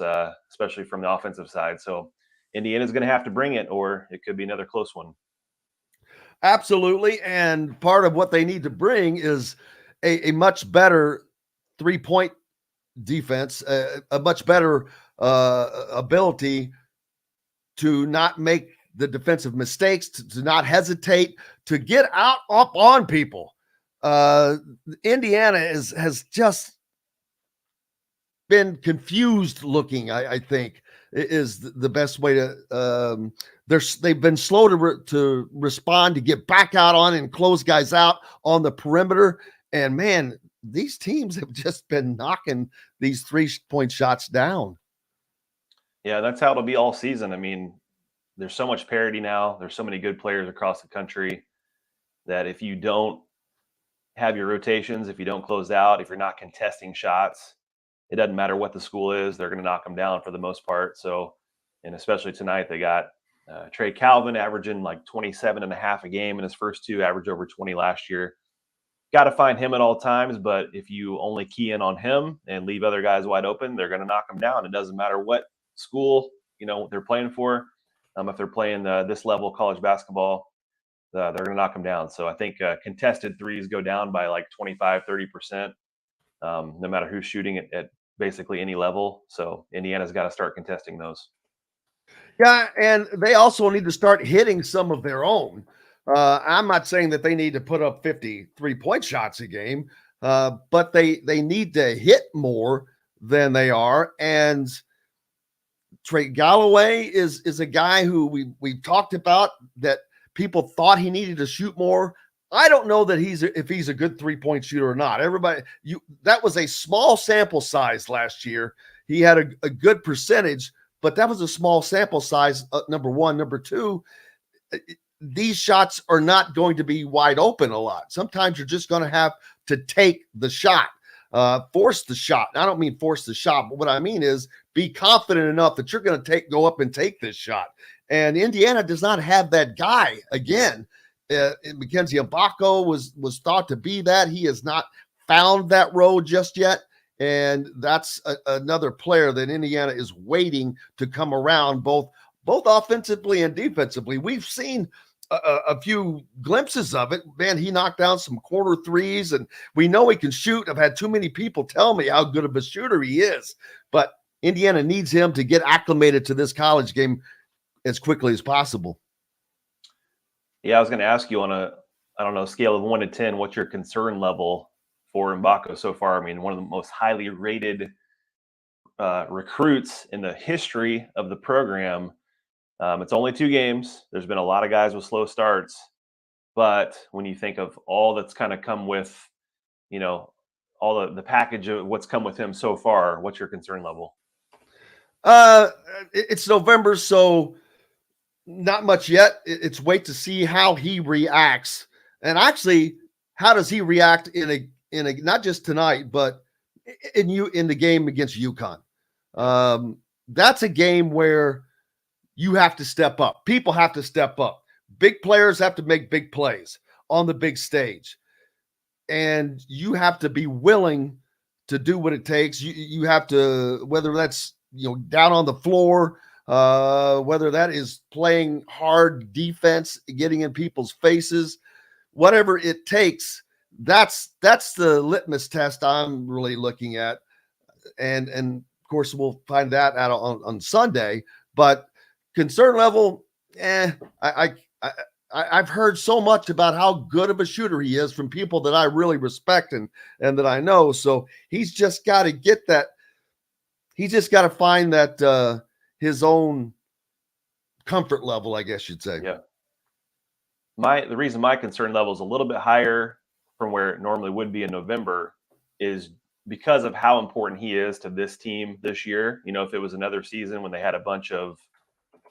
especially from the offensive side. So Indiana's going to have to bring it, or it could be another close one. Absolutely. And part of what they need to bring is a much better 3-point defense, a much better ability to not make the defensive mistakes, to not hesitate, to get up on people. Indiana has just been confused looking, I think, is the best way to they've been slow to respond, to get back out on and close guys out on the perimeter. And man, these teams have just been knocking these 3-point shots down. Yeah, that's how it'll be all season. I mean, there's so much parity now. There's so many good players across the country that if you don't have your rotations, if you don't close out, if you're not contesting shots, it doesn't matter what the school is, they're going to knock them down for the most part. So, and especially tonight, they got Trey Calvin averaging like 27.5 a game in his first 2, averaged over 20 last year. Got to find him at all times, but if you only key in on him and leave other guys wide open, they're going to knock them down. It doesn't matter what school they're playing for. If they're playing this level college basketball, they're going to knock them down. So I think contested threes go down by like 25-30%, no matter who's shooting it at basically any level. So Indiana's got to start contesting those. Yeah, and they also need to start hitting some of their own. I'm not saying that they need to put up 53-point shots a game, but they need to hit more than they are. And Trey Galloway is a guy who we've talked about that people thought he needed to shoot more. I don't know that if he's a good 3-point shooter or not. That was a small sample size last year. He had a good percentage, but that was a small sample size, number one. Number two, these shots are not going to be wide open a lot. Sometimes you're just going to have to take the shot, force the shot. I don't mean force the shot, but what I mean is be confident enough that you're going to go up and take this shot. And Indiana does not have that guy. Again, Mackenzie Mbako was thought to be that. He has not found that road just yet. And that's another player that Indiana is waiting to come around, both offensively and defensively. We've seen a few glimpses of it. Man, he knocked down some quarter threes, and we know he can shoot. I've had too many people tell me how good of a shooter he is. But Indiana needs him to get acclimated to this college game as quickly as possible. Yeah, I was going to ask you on a, I don't know, scale of 1 to 10, what's your concern level for Mbako so far? I mean, one of the most highly rated recruits in the history of the program. It's only 2 games. There's been a lot of guys with slow starts, but when you think of all that's kind of come with, all the package of what's come with him so far, what's your concern level? It's November, so not much yet. It's wait to see how he reacts, and actually, how does he react in a not just tonight, but in the game against UConn. That's a game where you have to step up. People have to step up. Big players have to make big plays on the big stage, and you have to be willing to do what it takes. You have to, whether that's down on the floor, whether that is playing hard defense, getting in people's faces, whatever it takes. That's the litmus test I'm really looking at, and of course we'll find that out on Sunday. But concern level, I've heard so much about how good of a shooter he is from people that I really respect and that I know. So he's just got to get that. He's just got to find that his own comfort level, I guess you'd say. Yeah. The reason my concern level is a little bit higher from where it normally would be in November is because of how important he is to this team this year. If it was another season when they had a bunch of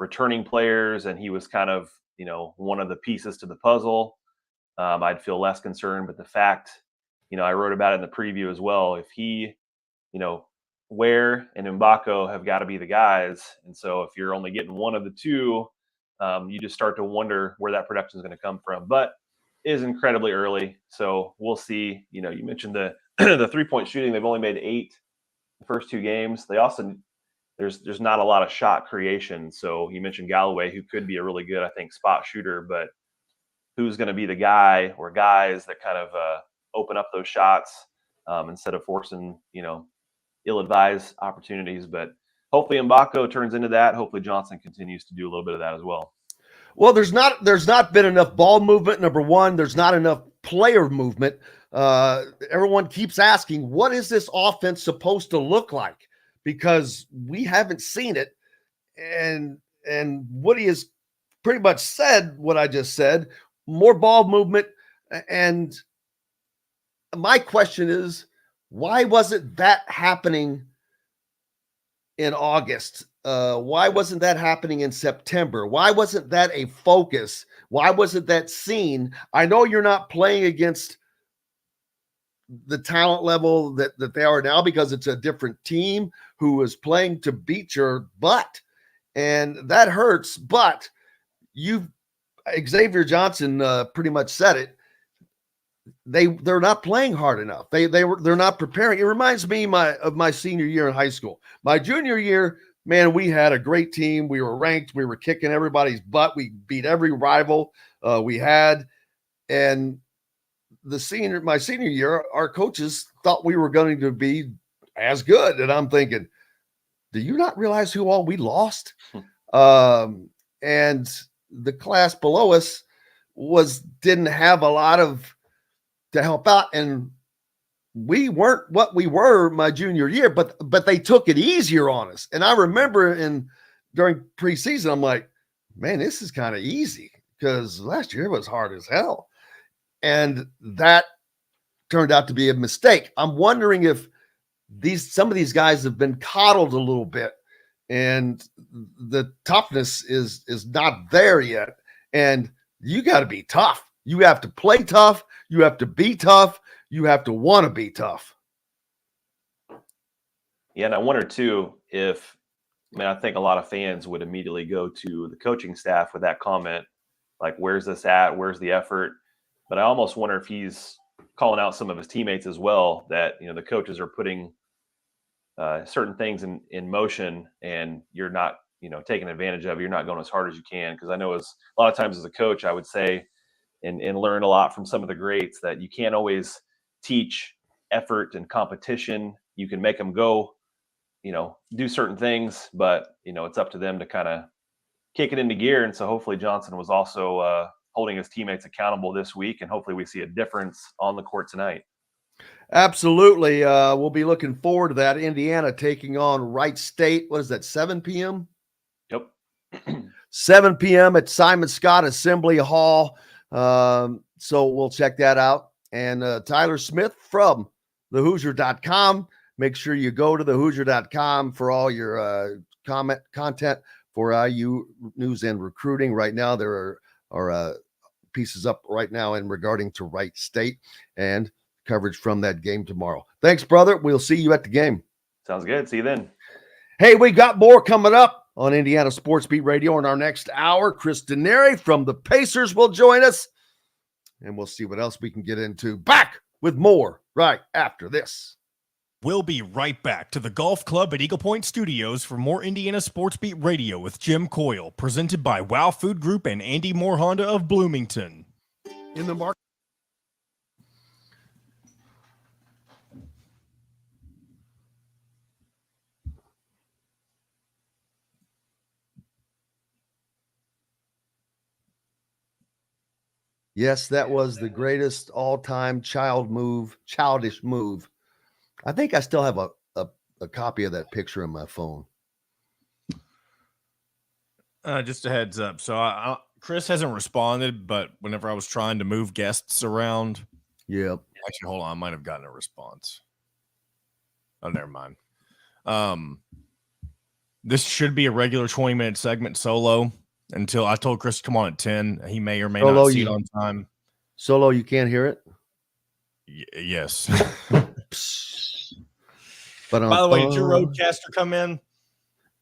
returning players and he was kind of, one of the pieces to the puzzle, I'd feel less concerned. But the fact, I wrote about it in the preview as well. If he, Ware and Mbako have got to be the guys. And so if you're only getting one of the two, you just start to wonder where that production is going to come from. But it is incredibly early. So we'll see. You mentioned the the 3-point shooting. They've only made 8 the first 2 games. They also, there's not a lot of shot creation. So you mentioned Galloway, who could be a really good, I think, spot shooter, but who's going to be the guy or guys that kind of open up those shots instead of forcing, ill-advised opportunities. But hopefully Mbako turns into that. Hopefully Johnson continues to do a little bit of that as well. Well, there's not been enough ball movement. Number one, there's not enough player movement. Everyone keeps asking, what is this offense supposed to look like? Because we haven't seen it. And Woody has pretty much said what I just said, more ball movement. And my question is, why wasn't that happening in August? Why wasn't that happening in September? Why wasn't that a focus? Why wasn't that seen? I know you're not playing against the talent level that they are now because it's a different team who is playing to beat your butt, and that hurts. But Xavier Johnson pretty much said it. They're not playing hard enough. They're not preparing. It reminds me of my senior year in high school. My junior year, man, we had a great team. We were ranked. We were kicking everybody's butt. We beat every rival we had. And my senior year, our coaches thought we were going to be as good. And I'm thinking, do you not realize who all we lost? And the class below us didn't have a lot to help out. And we weren't what we were my junior year, but they took it easier on us. And I remember during preseason, I'm like, man, this is kind of easy because last year it was hard as hell. And that turned out to be a mistake. I'm wondering if some of these guys have been coddled a little bit and the toughness is not there yet. And you got to be tough. You have to play tough. You have to be tough. You have to want to be tough. Yeah, and I wonder too I think a lot of fans would immediately go to the coaching staff with that comment, like, where's this at? Where's the effort? But I almost wonder if he's calling out some of his teammates as well, that, the coaches are putting certain things in motion and you're not, taking advantage of it. You're not going as hard as you can. Because I know a lot of times as a coach, I would say, and learn a lot from some of the greats, that you can't always teach effort and competition. You can make them go do certain things, but it's up to them to kind of kick it into gear. And so hopefully Johnson was also holding his teammates accountable this week, and hopefully we see a difference on the court tonight. Absolutely. We'll be looking forward to that. Indiana taking on Wright State. What is that, 7 p.m.? Yep. 7 p.m. at Simon Scott Assembly Hall. So we'll check that out. And Tyler Smith from thehoosier.com. Make sure you go to thehoosier.com for all your content for IU news and recruiting. Right now, there are pieces up right now in regarding to Wright State and coverage from that game tomorrow. Thanks, brother. We'll see you at the game. Sounds good. See you then. Hey, we got more coming up on Indiana Sports Beat Radio in our next hour. Chris Denari from the Pacers will join us, and we'll see what else we can get into. Back with more right after this. We'll be right back to the Golf Club at Eagle Point Studios for more Indiana Sports Beat Radio with Jim Coyle, presented by Wow Food Group and Andy Moore Honda of Bloomington. In the market. Yes, that was the greatest all-time childish move. I think I still have a copy of that picture on my phone. Just a heads up. So Chris hasn't responded, but whenever I was trying to move guests around, Yep. actually, hold on, I might have gotten a response. Oh, never mind. This should be a regular 20-minute segment solo until I told Chris to come on at 10. He may or may not see it on time. Solo, you can't hear it? Yes. But by the way, did your roadcaster come in?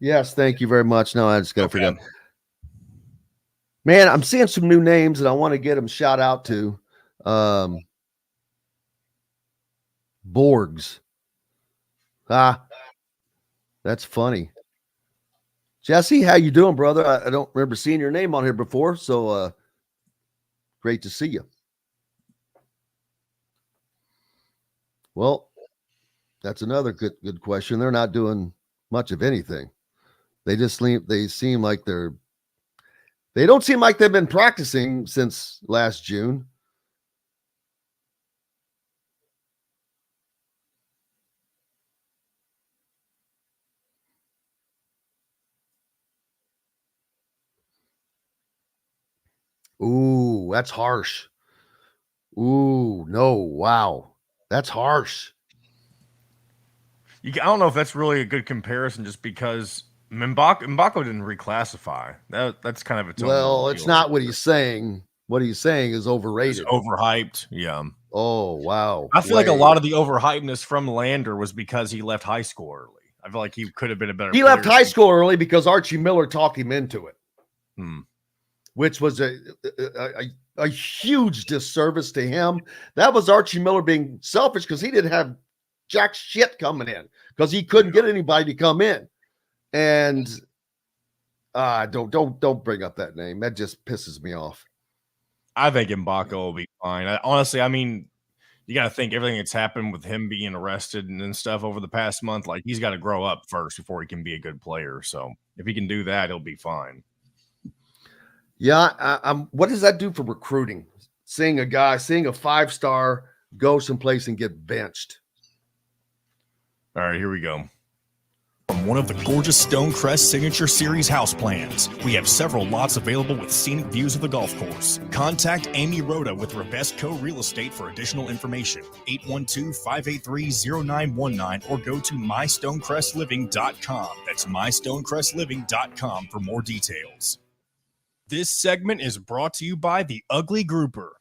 Yes, thank you very much. No, I just got to forget. Man, I'm seeing some new names and I want to get them shout out to. Borgs. That's funny. Jesse, how you doing, brother? I don't remember seeing your name on here before, so great to see you. Well, that's another good question. They're not doing much of anything. They seem like they don't seem like they've been practicing since last June. Ooh, that's harsh. Ooh, no, wow. That's harsh. I don't know if that's really a good comparison just because Mbako didn't reclassify. That's kind of its own. Well, it's not what he's saying. What he's saying is overrated. It's overhyped. Yeah. Oh, wow. I feel like a lot of the overhypeness from Lander was because he left high school early. I feel like he could have been a better player. He left high school early because Archie Miller talked him into it. Which was a huge disservice to him. That was Archie Miller being selfish because he didn't have jack shit coming in because he couldn't get anybody to come in. And don't bring up that name. That just pisses me off. I think Mbako will be fine. Honestly, I mean, you got to think everything that's happened with him being arrested and stuff over the past month. Like, he's got to grow up first before he can be a good player. So if he can do that, he'll be fine. Yeah, what does that do for recruiting? Seeing a 5-star go someplace and get benched. All right, here we go. From one of the gorgeous Stonecrest Signature Series house plans, we have several lots available with scenic views of the golf course. Contact Amy Rhoda with Rebesco Real Estate for additional information. 812-583-0919 or go to mystonecrestliving.com. That's mystonecrestliving.com for more details. This segment is brought to you by the Ugly Grouper.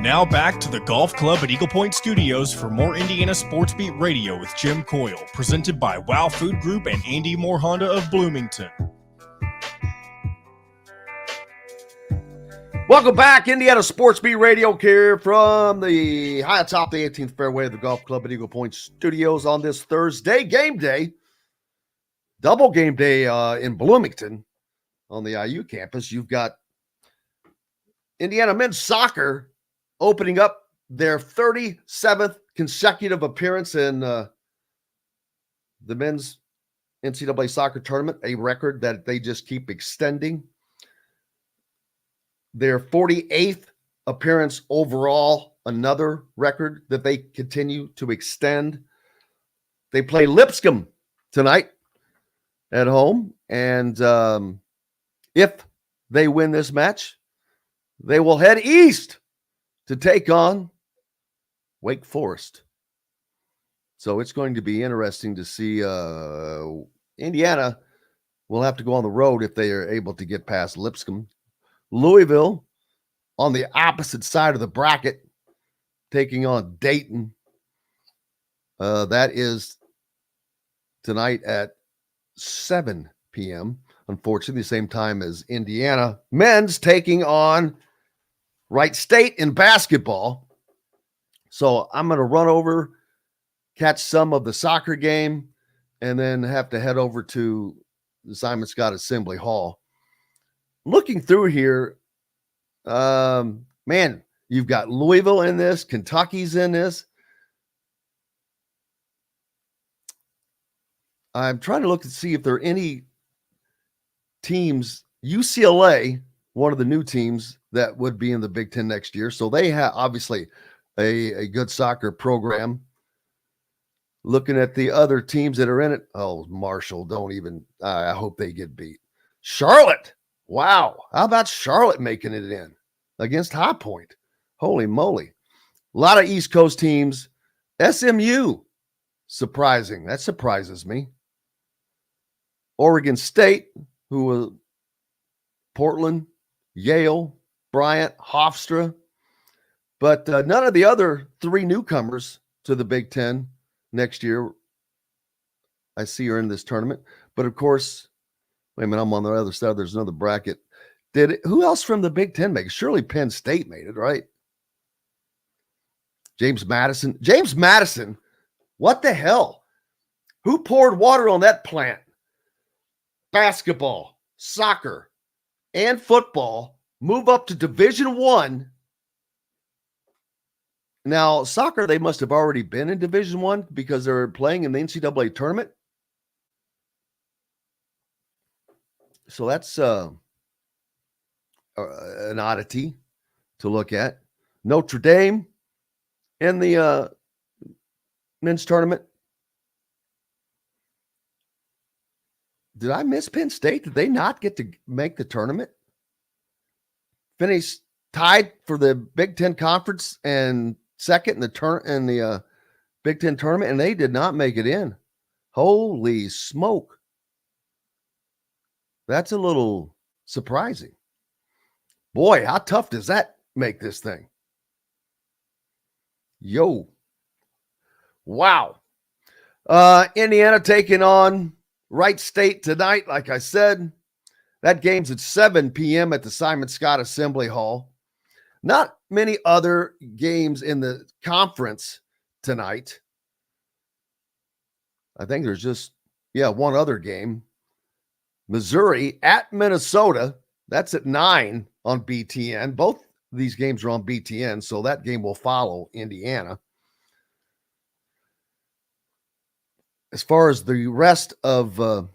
Now back to the Golf Club at Eagle Point Studios for more Indiana Sports Beat Radio with Jim Coyle, presented by Wow Food Group and Andy Moore Honda of Bloomington. Welcome back, Indiana Sports Beat Radio here from the high atop the 18th fairway of the Golf Club at Eagle Point Studios on this Thursday, game day. Double game day in Bloomington on the IU campus. You've got Indiana men's soccer opening up their 37th consecutive appearance in the men's NCAA soccer tournament, a record that they just keep extending. Their 48th appearance overall, another record that they continue to extend. They play Lipscomb tonight at home, and if they win this match, they will head east to take on Wake Forest. So it's going to be interesting to see. Indiana will have to go on the road if they are able to get past Lipscomb. Louisville on the opposite side of the bracket, taking on Dayton. That is tonight at 7 p.m. Unfortunately, the same time as Indiana. Men's taking on Wright State in basketball. So I'm going to run over, catch some of the soccer game, and then have to head over to the Simon Scott Assembly Hall. Looking through here, man, you've got Louisville in this, Kentucky's in this. I'm trying to look and see if there are any teams, UCLA, one of the new teams that would be in the Big Ten next year. So they have obviously a good soccer program. Looking at the other teams that are in it. Oh, Marshall, don't even, I hope they get beat. Charlotte. Wow. How about Charlotte making it in against High Point? Holy moly. A lot of East Coast teams. SMU. Surprising. That surprises me. Oregon State, who was Portland, Yale, Bryant, Hofstra. But none of the other three newcomers to the Big Ten next year I see are in this tournament. But of course, wait a minute, I'm on the other side. There's another bracket. Who else from the Big Ten make it? Surely Penn State made it, right? James Madison. James Madison, what the hell? Who poured water on that plant? Basketball, soccer, and football move up to Division I. Now, soccer, they must have already been in Division I because they're playing in the NCAA tournament. So that's an oddity to look at. Notre Dame in the men's tournament. Did I miss Penn State? Did they not get to make the tournament? Finished tied for the Big Ten Conference and second in the Big Ten tournament, and they did not make it in. Holy smoke. That's a little surprising. Boy, how tough does that make this thing? Yo. Wow. Indiana taking on Wright State tonight, like I said. That game's at 7 p.m. at the Simon Scott Assembly Hall. Not many other games in the conference tonight. I think there's just, one other game. Missouri at Minnesota. That's at 9 on BTN. Both these games are on BTN, so that game will follow Indiana. As far as the rest of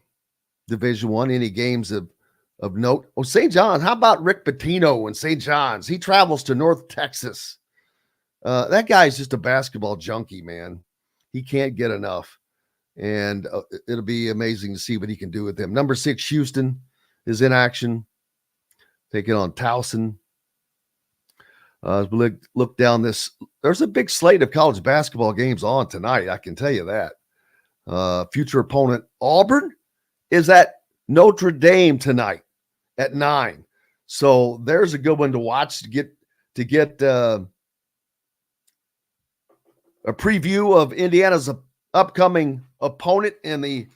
Division I, any games of note? Oh, St. John's. How about Rick Pitino in St. John's? He travels to North Texas. That guy's just a basketball junkie, man. He can't get enough. And it'll be amazing to see what he can do with him. Number 6, Houston is in action, taking on Towson. As we look down this, there's a big slate of college basketball games on tonight. I can tell you that. Future opponent Auburn is at Notre Dame tonight at 9. So there's a good one to watch to get a preview of Indiana's upcoming opponent in the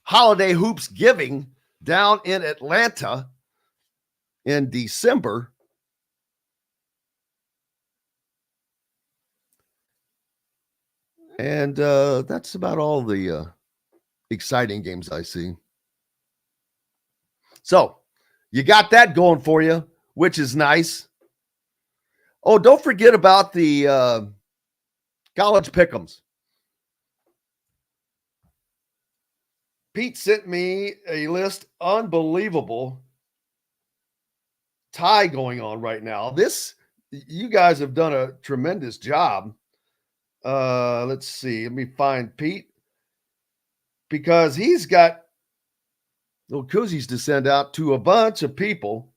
Holiday Hoops Giving down in Atlanta in December. And that's about all the exciting games I see. So you got that going for you, which is nice. Oh, don't forget about the College pick'ems. Pete sent me a list. Unbelievable tie going on right now. You guys have done a tremendous job. Let's see. Let me find Pete, because he's got little koozies to send out to a bunch of people,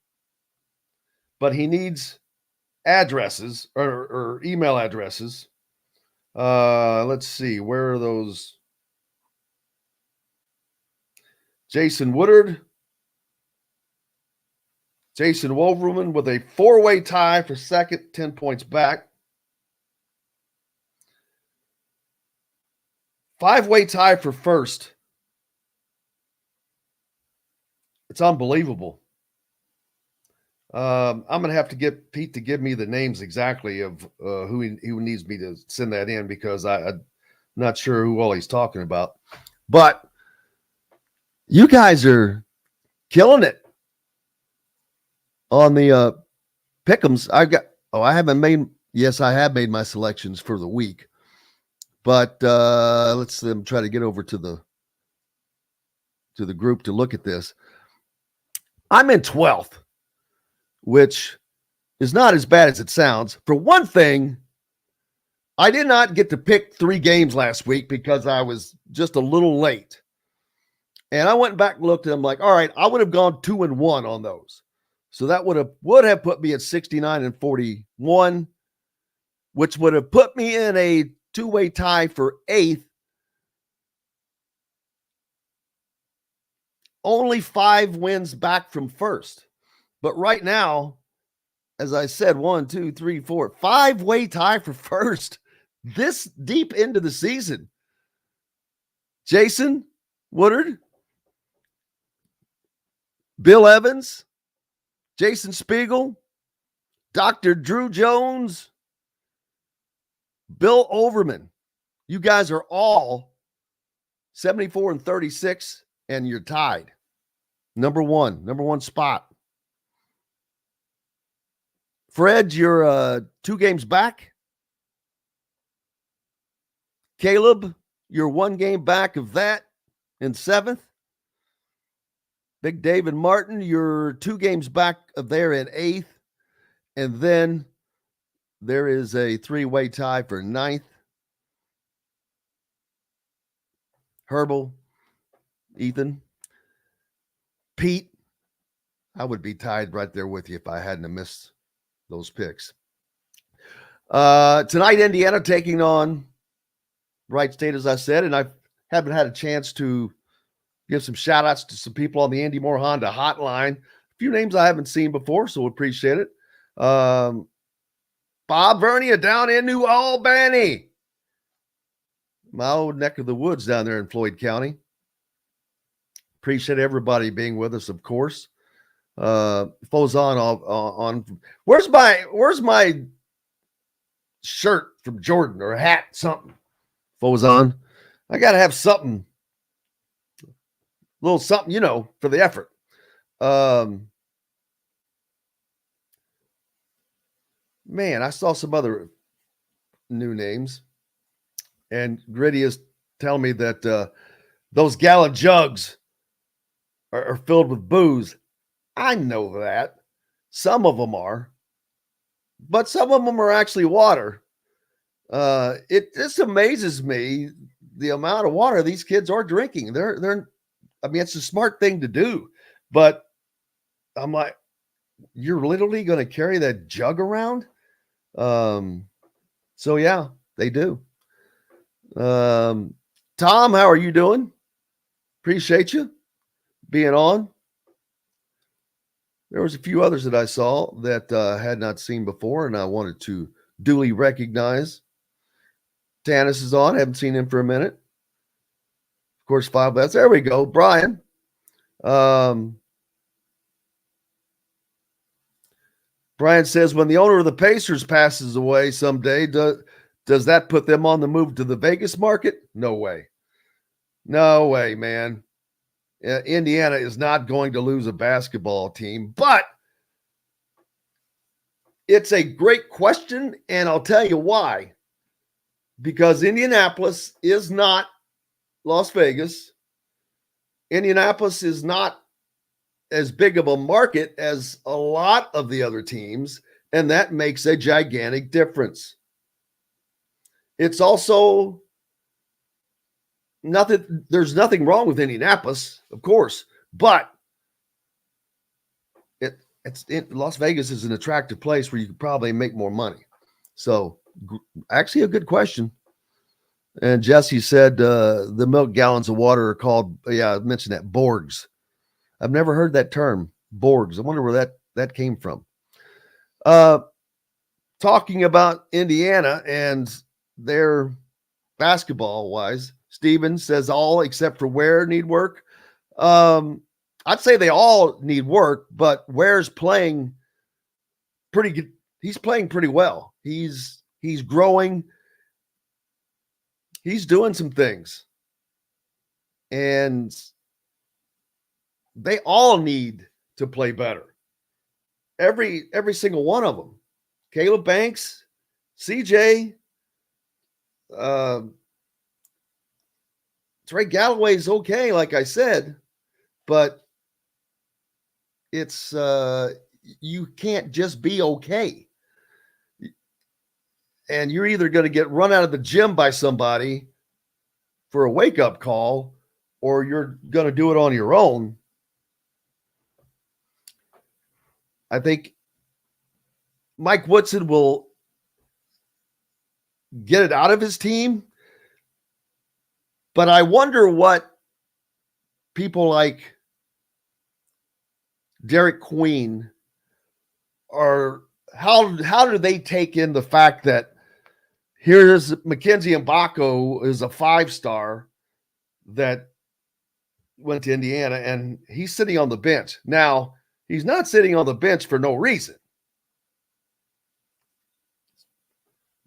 but he needs addresses or email addresses. Let's see. Where are those? Jason Woodard. Jason Wolverman with a 4-way tie for second, 10 points back. 5-way tie for first. It's unbelievable. I'm going to have to get Pete to give me the names exactly of who needs me to send that in, because I'm not sure who all he's talking about. But you guys are killing it on the pick'ems. I have made my selections for the week, but let's try to get over to the group to look at this. I'm in 12th, which is not as bad as it sounds. For one thing, I did not get to pick 3 games last week because I was just a little late. And I went back and looked, and I'm like, all right, I would have gone 2-1 on those. So that would have put me at 69-41, which would have put me in a 2-way tie for 8th. Only 5 wins back from first. But right now, as I said, 5-way tie for first this deep into the season. Jason Woodard, Bill Evans, Jason Spiegel, Dr. Drew Jones, Bill Overman. You guys are all 74-36, and you're tied. Number one spot. Fred, you're 2 games back. Caleb, you're 1 game back of that in 7th. Big David Martin, you're 2 games back of there in 8th. And then there is a 3-way tie for 9th. Harbaugh, Ethan, Pete, I would be tied right there with you if I hadn't missed those picks. Tonight, Indiana taking on Wright State, as I said, and I haven't had a chance to give some shout outs to some people on the Andy Moore Honda hotline. A few names I haven't seen before, so appreciate it. Bob Vernia down in New Albany, my old neck of the woods down there in Floyd County. Appreciate everybody being with us, of course. Fozon on where's my shirt from Jordan or hat, something? Fozon, I gotta have something, a little something, for the effort. Man, I saw some other new names, and Gritty is telling me that those gallon jugs are filled with booze. I know that. Some of them are, but some of them are actually water. It just amazes me the amount of water these kids are drinking. It's a smart thing to do, but I'm like, you're literally going to carry that jug around? So yeah, they do. Tom, how are you doing? Appreciate you being on. There was a few others that I saw that had not seen before, and I wanted to duly recognize. Tanis is on. Haven't seen him for a minute. Of course, 5 bets. There we go. Brian. Brian says, when the owner of the Pacers passes away someday, does that put them on the move to the Vegas market? No way. No way, man. Indiana is not going to lose a basketball team, but it's a great question, and I'll tell you why. because Indianapolis is not Las Vegas. Indianapolis is not as big of a market as a lot of the other teams, and that makes a gigantic difference. It's also there's nothing wrong with Indianapolis, of course, but Las Vegas is an attractive place where you could probably make more money. So actually a good question. And Jesse said the milk gallons of water are called, I mentioned that, Borgs. I've never heard that term, Borgs. I wonder where that came from. Talking about Indiana and their basketball-wise, Steven says all except for Ware need work. I'd say they all need work, but Ware's playing pretty good. He's playing pretty well. He's growing. He's doing some things. And they all need to play better. Every single one of them. Caleb Banks, CJ, Trey Galloway's okay, like I said, but it's you can't just be okay. And you're either going to get run out of the gym by somebody for a wake-up call, or you're going to do it on your own. I think Mike Woodson will get it out of his team, but I wonder what people like Derek Queen are, how do they take in the fact that here's Mackenzie Mbako is a 5-star that went to Indiana, and he's sitting on the bench. Now, he's not sitting on the bench for no reason.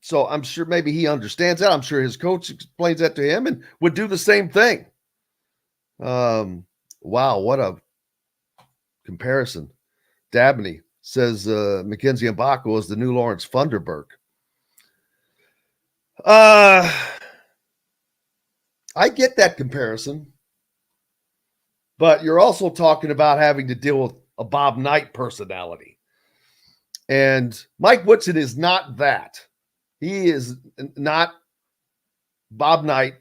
So I'm sure maybe he understands that. I'm sure his coach explains that to him and would do the same thing. Wow, what a comparison. Dabney says Mackenzie Mbako is the new Lawrence Funderburk. I get that comparison, but you're also talking about having to deal with a Bob Knight personality. And Mike Woodson is not that. He is not Bob Knight,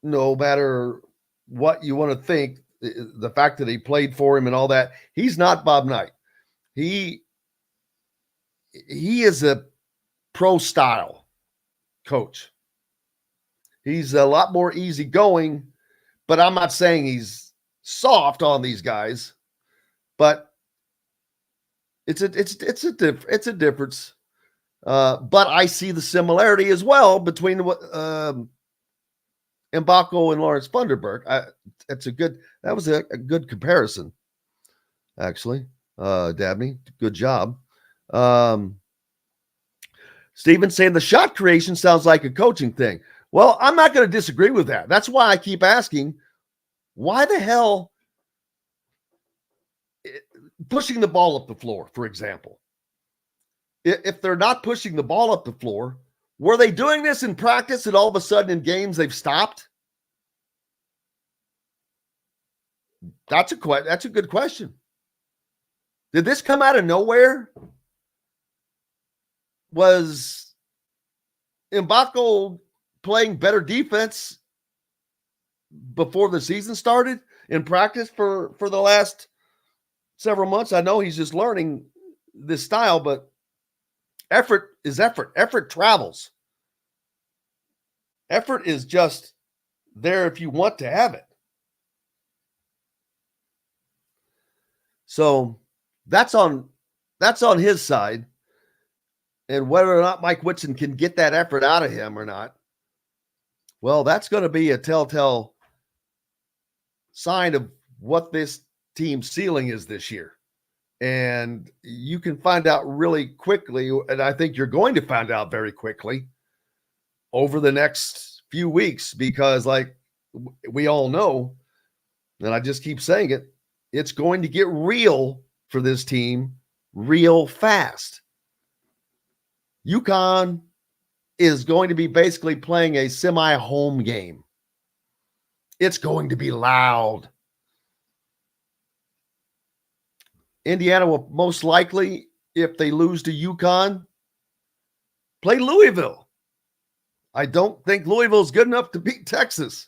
no matter what you want to think, the fact that he played for him and all that. He's not Bob Knight. He is a pro-style coach. He's a lot more easygoing, but I'm not saying he's soft on these guys. But it's a difference. But I see the similarity as well between Mbako and Lawrence Funderburk. That was a good comparison, actually. Dabney, good job. Steven saying the shot creation sounds like a coaching thing. Well, I'm not going to disagree with that. That's why I keep asking, why the hell pushing the ball up the floor, for example? If they're not pushing the ball up the floor, were they doing this in practice and all of a sudden in games they've stopped? That's a good question. Did this come out of nowhere? Was Mbako playing better defense before the season started in practice for the last several months? I know he's just learning this style, but effort is effort. Effort travels. Effort is just there if you want to have it. So that's on his side. And whether or not Mike Woodson can get that effort out of him or not, well, that's going to be a telltale sign of what this team's ceiling is this year. And you can find out really quickly, and I think you're going to find out very quickly over the next few weeks, because like we all know, and I just keep saying it, it's going to get real for this team real fast. UConn, is going to be basically playing a semi-home game. It's going to be loud. Indiana will most likely, if they lose to UConn, play Louisville. I don't think Louisville is good enough to beat Texas,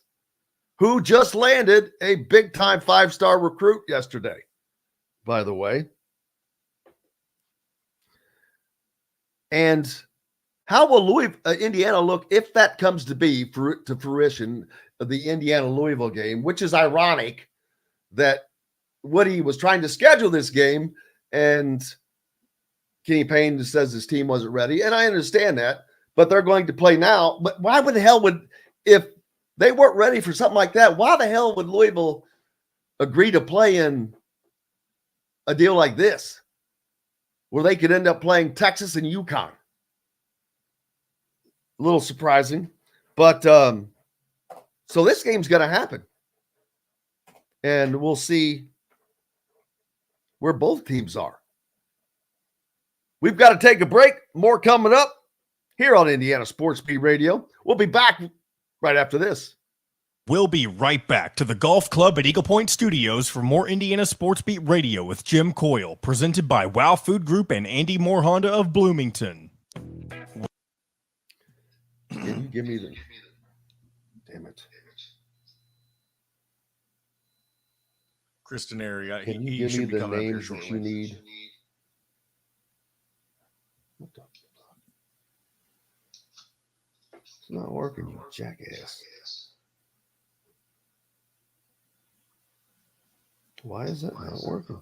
who just landed a big-time 5-star recruit yesterday, by the way. And how will Indiana look if that comes to be to fruition, the Indiana-Louisville game, which is ironic that Woody was trying to schedule this game and Kenny Payne says his team wasn't ready. And I understand that, but they're going to play now. But why would the hell if they weren't ready for something like that, why the hell would Louisville agree to play in a deal like this where they could end up playing Texas and UConn? A little surprising, but so this game's going to happen, and we'll see where both teams are. We've got to take a break. More coming up here on Indiana Sports Beat Radio. We'll be back right after this. We'll be right back to the Golf Club at Eagle Point Studios for more Indiana Sports Beat Radio with Jim Coyle, presented by Wow Food Group and Andy Moore Honda of Bloomington. Can you give me the... Damn it. Chris Denari, Can you give me the names that you need? What the fuck? It's not working, you jackass. Why is that not working?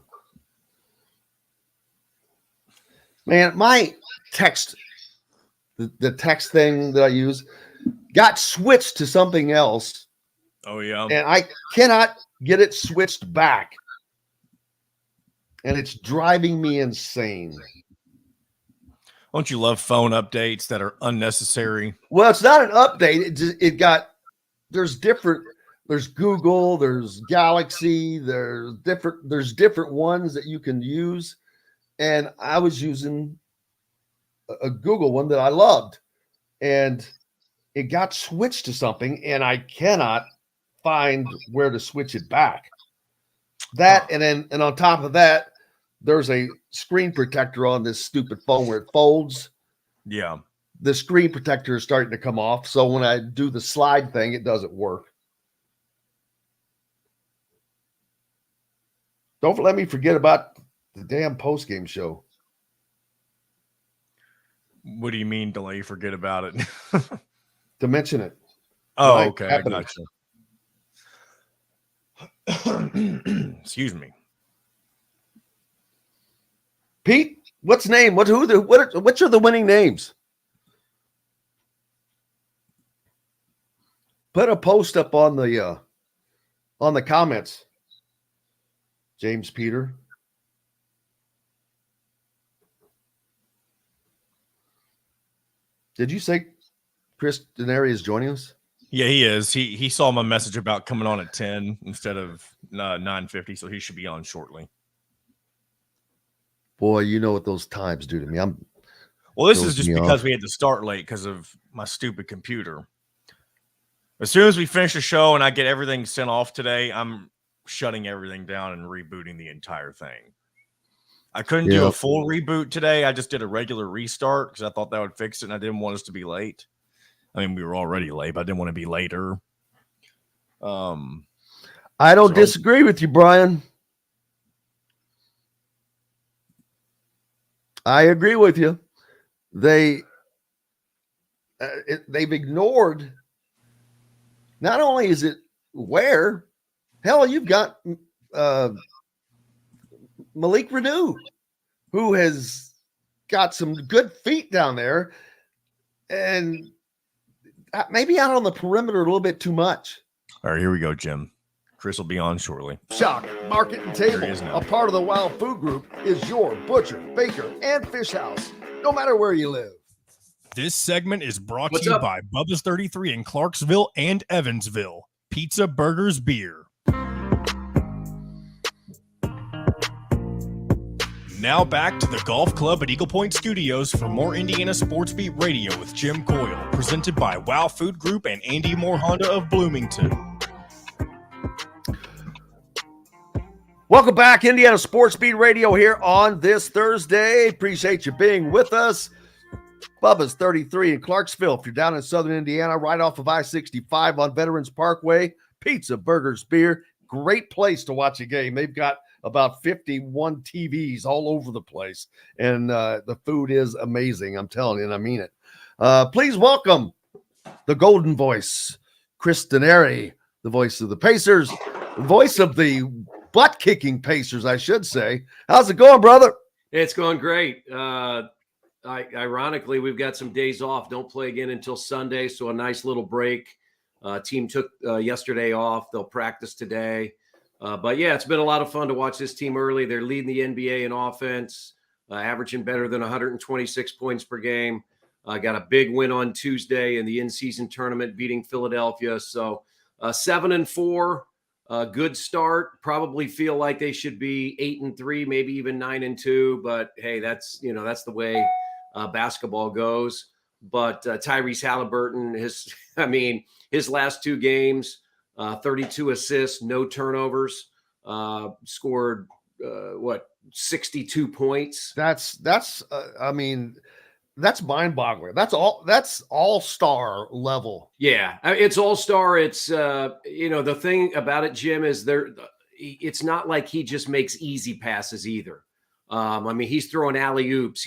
Man, my text, the text thing that I use, got switched to something else. Oh, yeah. And I cannot get it switched back. And it's driving me insane. Don't you love phone updates that are unnecessary? Well, it's not an update. There's Google, there's Galaxy, there's different ones that you can use. And I was using a Google one that I loved. And it got switched to something, and I cannot find where to switch it back. And on top of that, there's a screen protector on this stupid phone where it folds. Yeah. The screen protector is starting to come off. So when I do the slide thing, it doesn't work. Don't let me forget about the damn post-game show. What do you mean, delay? You forget about it? To mention it. Oh, Like okay. happening. I gotcha. Excuse me. Pete, what's are the winning names? Put a post up on the comments. James Peter. Did you say Chris Denari is joining us? Yeah, he is. He saw my message about coming on at 10 instead of 9:50, so he should be on shortly. Boy, you know what those times do to me. Well, this is just because we had to start late because of my stupid computer. As soon as we finish the show and I get everything sent off today, I'm shutting everything down and rebooting the entire thing. I couldn't do a full reboot today. I just did a regular restart because I thought that would fix it, and I didn't want us to be late. I mean, we were already late, but I didn't want to be later. I don't disagree with you, Brian. I agree with you. They've ignored. Not only is it where, hell, you've got Malik Renew, who has got some good feet down there, and maybe out on the perimeter a little bit too much. All right, here we go, Jim. Chris will be on shortly. Shock Market and Table, a part of the Wild Food Group, is your butcher, baker, and fish house, no matter where you live. This segment is brought to you by Bubba's 33 in Clarksville and Evansville. Pizza, burgers, beer. Now back to the Golf Club at Eagle Point Studios for more Indiana Sports Beat Radio with Jim Coyle, presented by Wow Food Group and Andy Moore Honda of Bloomington. Welcome back, Indiana Sports Beat Radio here on this Thursday. Appreciate you being with us. Bubba's 33 in Clarksville. If you're down in southern Indiana, right off of I-65 on Veterans Parkway, pizza, burgers, beer. Great place to watch a game. They've got about 51 TVs all over the place, and the food is amazing. I'm telling you, and I mean it. Please welcome the golden voice, Chris Denari, the voice of the Pacers, the voice of the butt-kicking Pacers, I should say. How's it going, brother? It's going great. Ironically, we've got some days off. Don't play again until Sunday, so a nice little break. Team took yesterday off. They'll practice today. But, yeah, it's been a lot of fun to watch this team early. They're leading the NBA in offense, averaging better than 126 points per game. Got a big win on Tuesday in the in-season tournament, beating Philadelphia. So 7-4, good start. Probably feel like they should be 8-3, maybe even 9-2. But, hey, that's the way basketball goes. But Tyrese Halliburton, his last two games, 32 assists, no turnovers, scored 62 points. That's mind-boggling. That's all-star level. Yeah, it's all-star. It's the thing about it, Jim, is it's not like he just makes easy passes either. He's throwing alley-oops.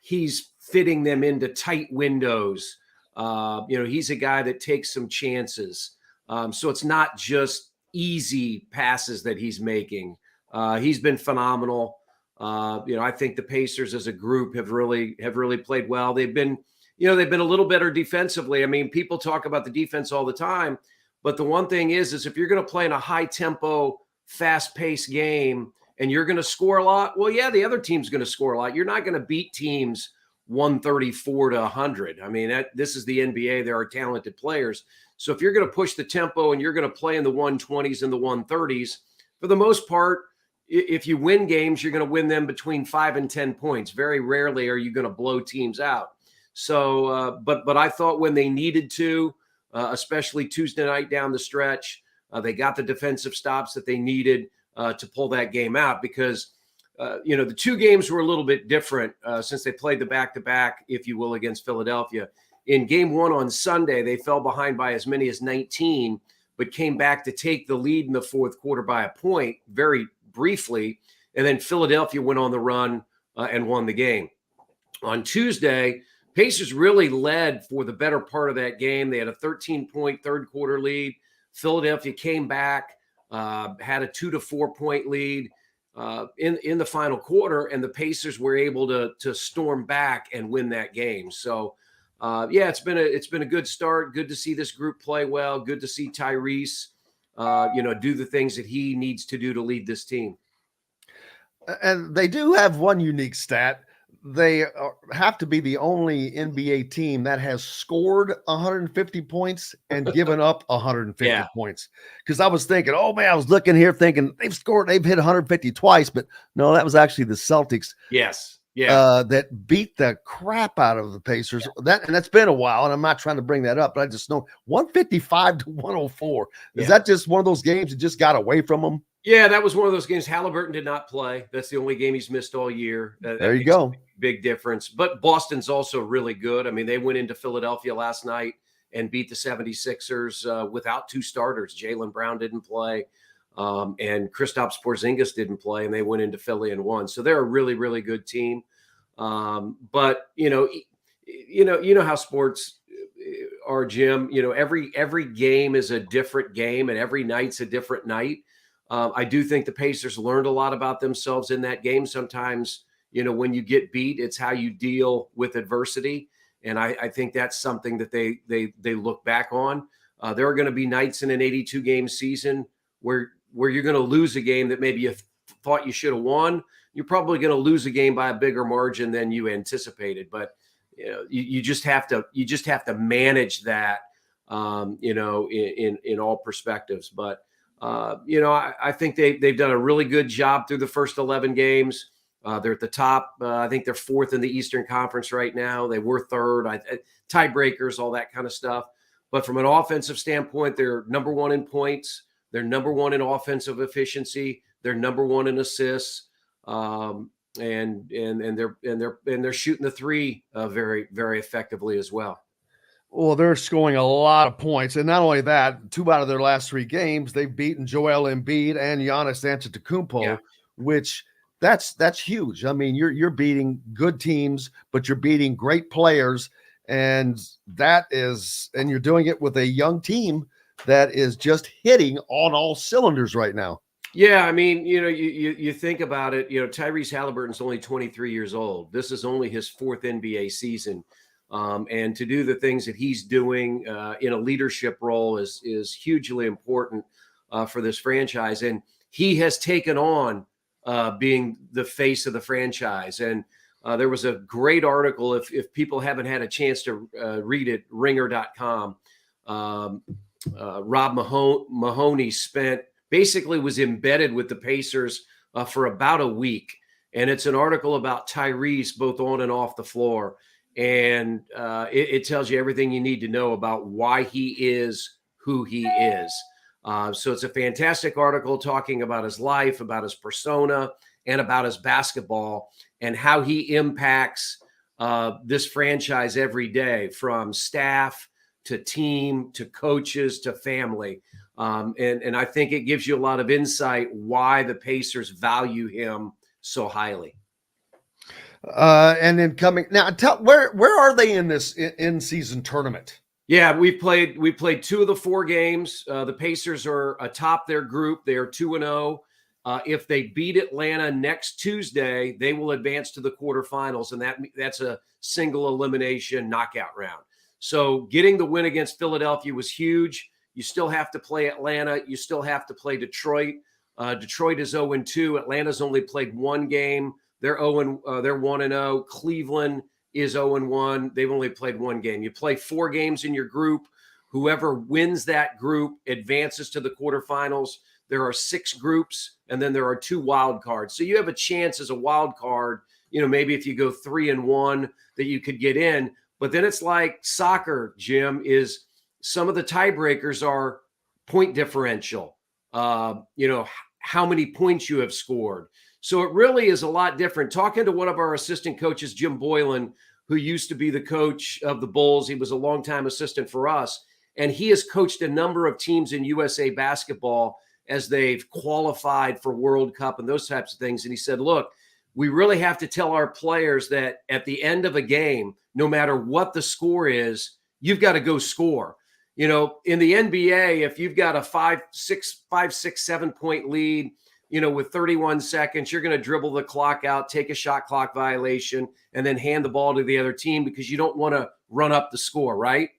He's fitting them into tight windows. He's a guy that takes some chances. So it's not just easy passes that he's making. He's been phenomenal. I think the Pacers as a group have really played well. They've been a little better defensively. People talk about the defense all the time, but the one thing is if you're going to play in a high tempo, fast paced game and you're going to score a lot, well, yeah, the other team's going to score a lot. You're not going to beat teams 134 to 100. This is the NBA. There are talented players. So if you're going to push the tempo and you're going to play in the 120s and the 130s, for the most part, if you win games, you're going to win them between 5 and 10 points. Very rarely are you going to blow teams out. So, but I thought when they needed to, especially Tuesday night down the stretch, they got the defensive stops that they needed to pull that game out because, the two games were a little bit different since they played the back-to-back, if you will, against Philadelphia. In game one on Sunday, they fell behind by as many as 19, but came back to take the lead in the fourth quarter by a point very briefly. And then Philadelphia went on the run and won the game. On Tuesday, Pacers really led for the better part of that game. They had a 13-point third quarter lead. Philadelphia came back, had a 2 to 4 point lead in the final quarter, and the Pacers were able to storm back and win that game. So, it's been a good start. Good to see this group play well. Good to see Tyrese, do the things that he needs to do to lead this team. And they do have one unique stat. They have to be the only NBA team that has scored 150 points and given up 150 points. Because I was thinking, I was looking here thinking they've hit 150 twice, but no, that was actually the Celtics. Yes. Yeah. That beat the crap out of the Pacers. That's been a while, and I'm not trying to bring that up, but I just know 155 to 104. Is that just one of those games that just got away from them? Yeah, that was one of those games. Halliburton did not play. That's the only game he's missed all year. There you go. Big difference. But Boston's also really good. They went into Philadelphia last night and beat the 76ers without two starters. Jaylen Brown didn't play, and Kristaps Porzingis didn't play, and they went into Philly and won. So they're a really, really good team. But you know how sports are, Jim. Every game is a different game, and every night's a different night. I do think the Pacers learned a lot about themselves in that game. Sometimes, when you get beat, it's how you deal with adversity. And I think that's something that they look back on. There are going to be nights in an 82-game season where you're going to lose a game that maybe you thought you should have won. You're probably going to lose a game by a bigger margin than you anticipated. But you just have to manage that, in all perspectives. But I think they've done a really good job through the first 11 games. They're at the top. I think they're fourth in the Eastern Conference right now. They were third. Tiebreakers, all that kind of stuff. But from an offensive standpoint, they're number one in points. They're number one in offensive efficiency. They're number one in assists. And they're shooting the three very, very effectively as well. Well, they're scoring a lot of points, and not only that, 2 out of their last 3 games, they've beaten Joel Embiid and Giannis Antetokounmpo, which that's huge. I mean, you're beating good teams, but you're beating great players, and you're doing it with a young team that is just hitting on all cylinders right now. Yeah, I mean, you think about it. Tyrese Halliburton's only 23 years old. This is only his 4th NBA season. And to do the things that he's doing in a leadership role is hugely important for this franchise. And he has taken on being the face of the franchise. And there was a great article, if people haven't had a chance to read it, ringer.com. Rob Mahoney basically was embedded with the Pacers for about a week. And it's an article about Tyrese both on and off the floor. And it tells you everything you need to know about why he is who he is. So it's a fantastic article talking about his life, about his persona, and about his basketball and how he impacts this franchise every day, from staff to team to coaches to family. And I think it gives you a lot of insight why the Pacers value him so highly. And then where are they in this in-season tournament? Yeah, we played 2 of the 4 games. The Pacers are atop their group. They are 2-0. If they beat Atlanta next Tuesday, they will advance to the quarterfinals, and that's a single elimination knockout round. So getting the win against Philadelphia was huge. You still have to play Atlanta. You still have to play Detroit. Detroit is 0-2. Atlanta's only played 1 game. They're 1-0. Cleveland is 0-1. They've only played 1 game. You play 4 games in your group. Whoever wins that group advances to the quarterfinals. There are 6 groups, and then there are 2 wild cards. So you have a chance as a wild card, maybe if you go 3-1 that you could get in. But then it's like soccer, Jim, is some of the tiebreakers are point differential, how many points you have scored. So it really is a lot different. Talking to one of our assistant coaches, Jim Boylan, who used to be the coach of the Bulls. He was a longtime assistant for us, and he has coached a number of teams in USA basketball as they've qualified for World Cup and those types of things. And he said, look, we really have to tell our players that at the end of a game, no matter what the score is, you've got to go score. In the NBA, if you've got a 5, 6, 7 point lead, with 31 seconds, you're going to dribble the clock out, take a shot clock violation, and then hand the ball to the other team because you don't want to run up the score, right?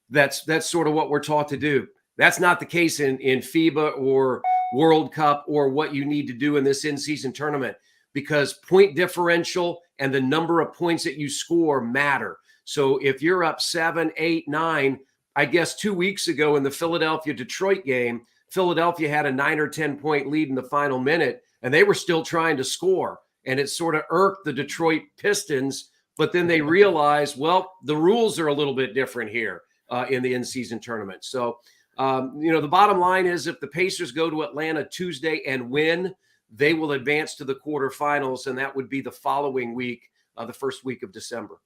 That's sort of what we're taught to do. That's not the case in FIBA or World Cup or what you need to do in this in-season tournament, because point differential and the number of points that you score matter. So if you're up 7, 8, 9, I guess 2 weeks ago in the Philadelphia-Detroit game, Philadelphia had a 9 or 10 point lead in the final minute, and they were still trying to score. And it sort of irked the Detroit Pistons. But then they realized, well, the rules are a little bit different here in the in-season tournament. So, the bottom line is if the Pacers go to Atlanta Tuesday and win, they will advance to the quarterfinals, and that would be the following week, the first week of December.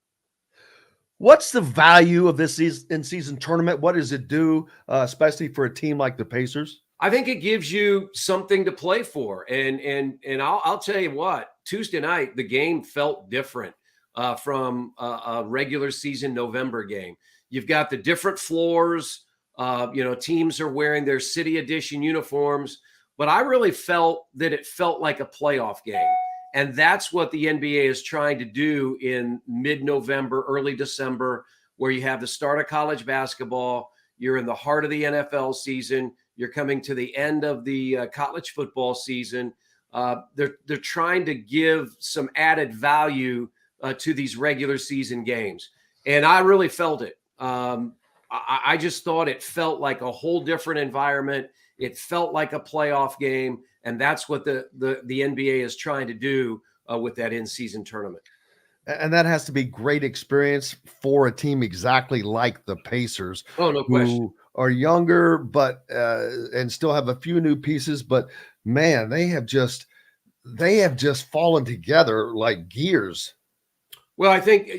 What's the value of this in-season tournament? What does it do, especially for a team like the Pacers? I think it gives you something to play for. And I'll tell you what, Tuesday night, the game felt different from a regular season November game. You've got the different floors. Teams are wearing their city edition uniforms. But I really felt that it felt like a playoff game. And that's what the NBA is trying to do in mid-November, early December, where you have the start of college basketball. You're in the heart of the NFL season. You're coming to the end of the college football season. They're trying to give some added value to these regular season games. And I really felt it. I just thought it felt like a whole different environment. It felt like a playoff game. And that's what the NBA is trying to do with that in-season tournament. And that has to be great experience for a team exactly like the Pacers. Oh, no question. Who are younger, but and still have a few new pieces. But man, they have just fallen together like gears. Well, I think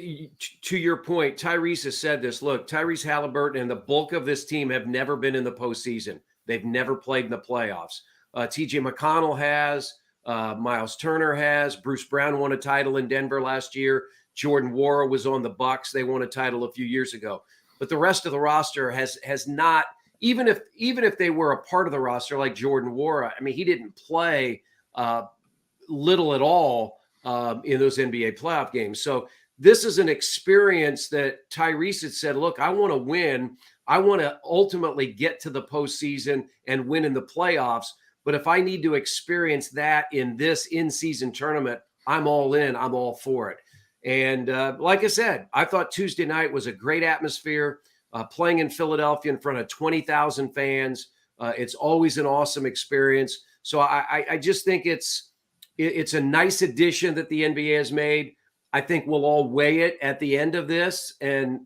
to your point, Tyrese has said this. Look, Tyrese Halliburton and the bulk of this team have never been in the postseason. They've never played in the playoffs. TJ McConnell has. Miles Turner has. Bruce Brown won a title in Denver last year. Jordan Nwora was on the Bucks. They won a title a few years ago. But the rest of the roster has not. Even if they were a part of the roster, like Jordan Nwora, I mean, he didn't play little at all in those NBA playoff games. So this is an experience that Tyrese had said, look, I want to win. I want to ultimately get to the postseason and win in the playoffs. But if I need to experience that in this in-season tournament, I'm all in. I'm all for it. And like I said, I thought Tuesday night was a great atmosphere. Playing in Philadelphia in front of 20,000 fans, it's always an awesome experience. So I just think it's a nice addition that the NBA has made. I think we'll all weigh it at the end of this and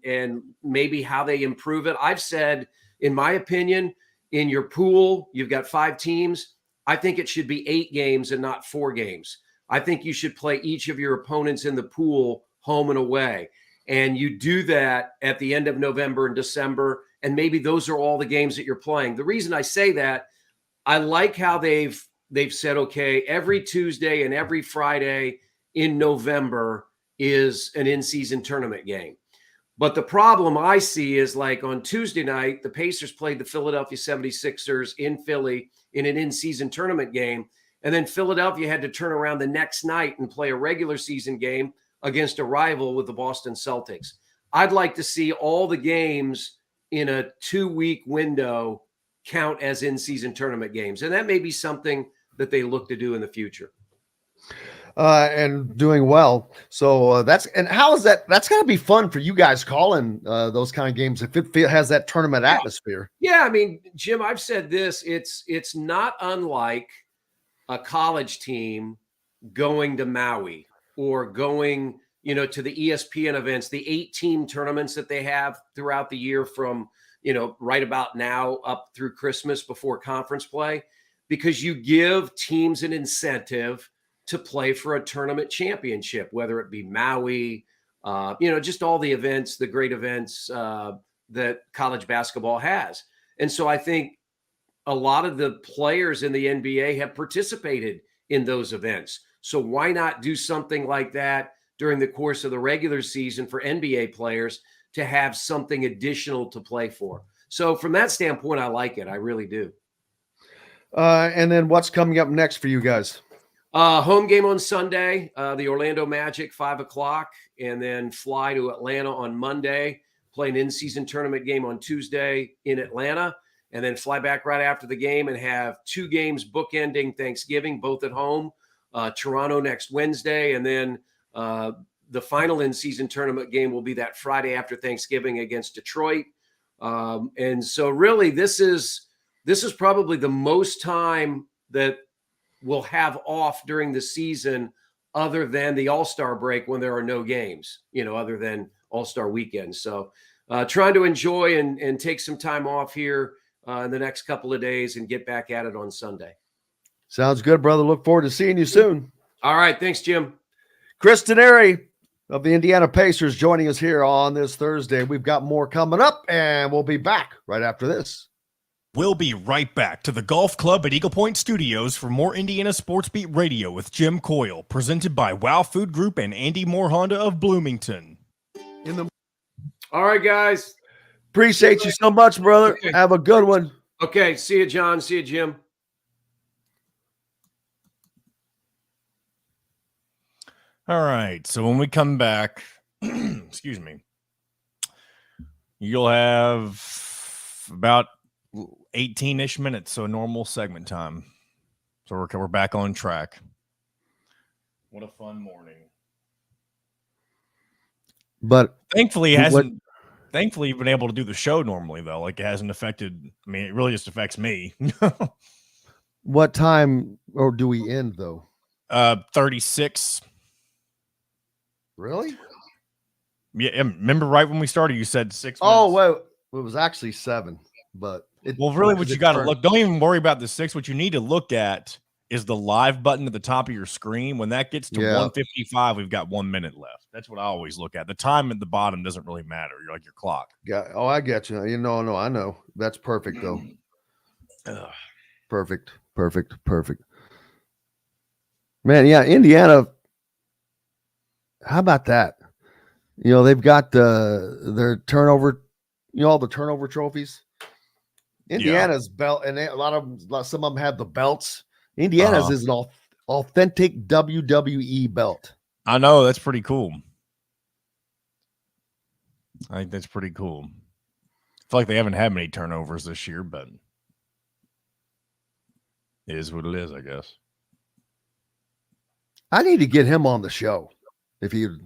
maybe how they improve it. I've said, in my opinion, in your pool, you've got 5 teams. I think it should be 8 games and not 4 games. I think you should play each of your opponents in the pool home and away. And you do that at the end of November and December. And maybe those are all the games that you're playing. The reason I say that, I like how they've said, okay, every Tuesday and every Friday in November is an in-season tournament game. But the problem I see is, like, on Tuesday night, the Pacers played the Philadelphia 76ers in Philly in an in-season tournament game. And then Philadelphia had to turn around the next night and play a regular season game against a rival with the Boston Celtics. I'd like to see all the games in a 2-week window count as in-season tournament games. And that may be something that they look to do in the future. And doing well. So how is that? That's got to be fun for you guys calling those kind of games if it has that tournament atmosphere. Yeah, I mean, Jim, I've said this. It's not unlike a college team going to Maui or going, to the ESPN events, the 8-team tournaments that they have throughout the year from, right about now up through Christmas before conference play, because you give teams an incentive to play for a tournament championship, whether it be Maui, just all the events, the great events that college basketball has. And so I think a lot of the players in the NBA have participated in those events. So why not do something like that during the course of the regular season for NBA players to have something additional to play for? So from that standpoint, I like it. I really do. And then what's coming up next for you guys? Home game on Sunday, the Orlando Magic, 5:00, and then fly to Atlanta on Monday, play an in-season tournament game on Tuesday in Atlanta, and then fly back right after the game and have 2 games bookending Thanksgiving, both at home. Toronto next Wednesday, and then the final in-season tournament game will be that Friday after Thanksgiving against Detroit. And so really this is probably the most time that we'll have off during the season other than the All-Star break when there are no games, other than All-Star weekend. So trying to enjoy and take some time off here in the next couple of days and get back at it on Sunday. Sounds good, brother. Look forward to seeing you soon. All right. Thanks, Jim. Chris Denari of the Indiana Pacers joining us here on this Thursday. We've got more coming up, and we'll be back right after this. We'll be right back to the Golf Club at Eagle Point Studios for more Indiana Sports Beat Radio with Jim Coyle, presented by Wow Food Group and Andy Moore Honda of Bloomington. All right, guys. Appreciate you so much, brother. Okay. Have a good one. Okay. See you, John. See you, Jim. All right. So when we come back, excuse me, you'll have about 18-ish minutes, so normal segment time. So we're back on track. What a fun morning. But thankfully thankfully you've been able to do the show normally, though. Like, it hasn't affected, I mean, it really just affects me. What time or do we end, though? 36. Really? Yeah, remember right when we started, you said 6 minutes. Oh, well, it was actually 7, but Really, what you got to look, don't even worry about the 6. What you need to look at is the live button at the top of your screen. When that gets to 1:55, we've got 1 minute left. That's what I always look at. The time at the bottom doesn't really matter. You're like your clock. Oh, I get you. No, I know. That's perfect, though. Perfect. Man, yeah, Indiana. How about that? They've got their turnover, all the turnover trophies. Indiana's belt, and some of them have the belts. Indiana's is an authentic WWE belt. I know, that's pretty cool. I think that's pretty cool. I feel like they haven't had many turnovers this year, but it is what it is, I guess. I need to get him on the show. The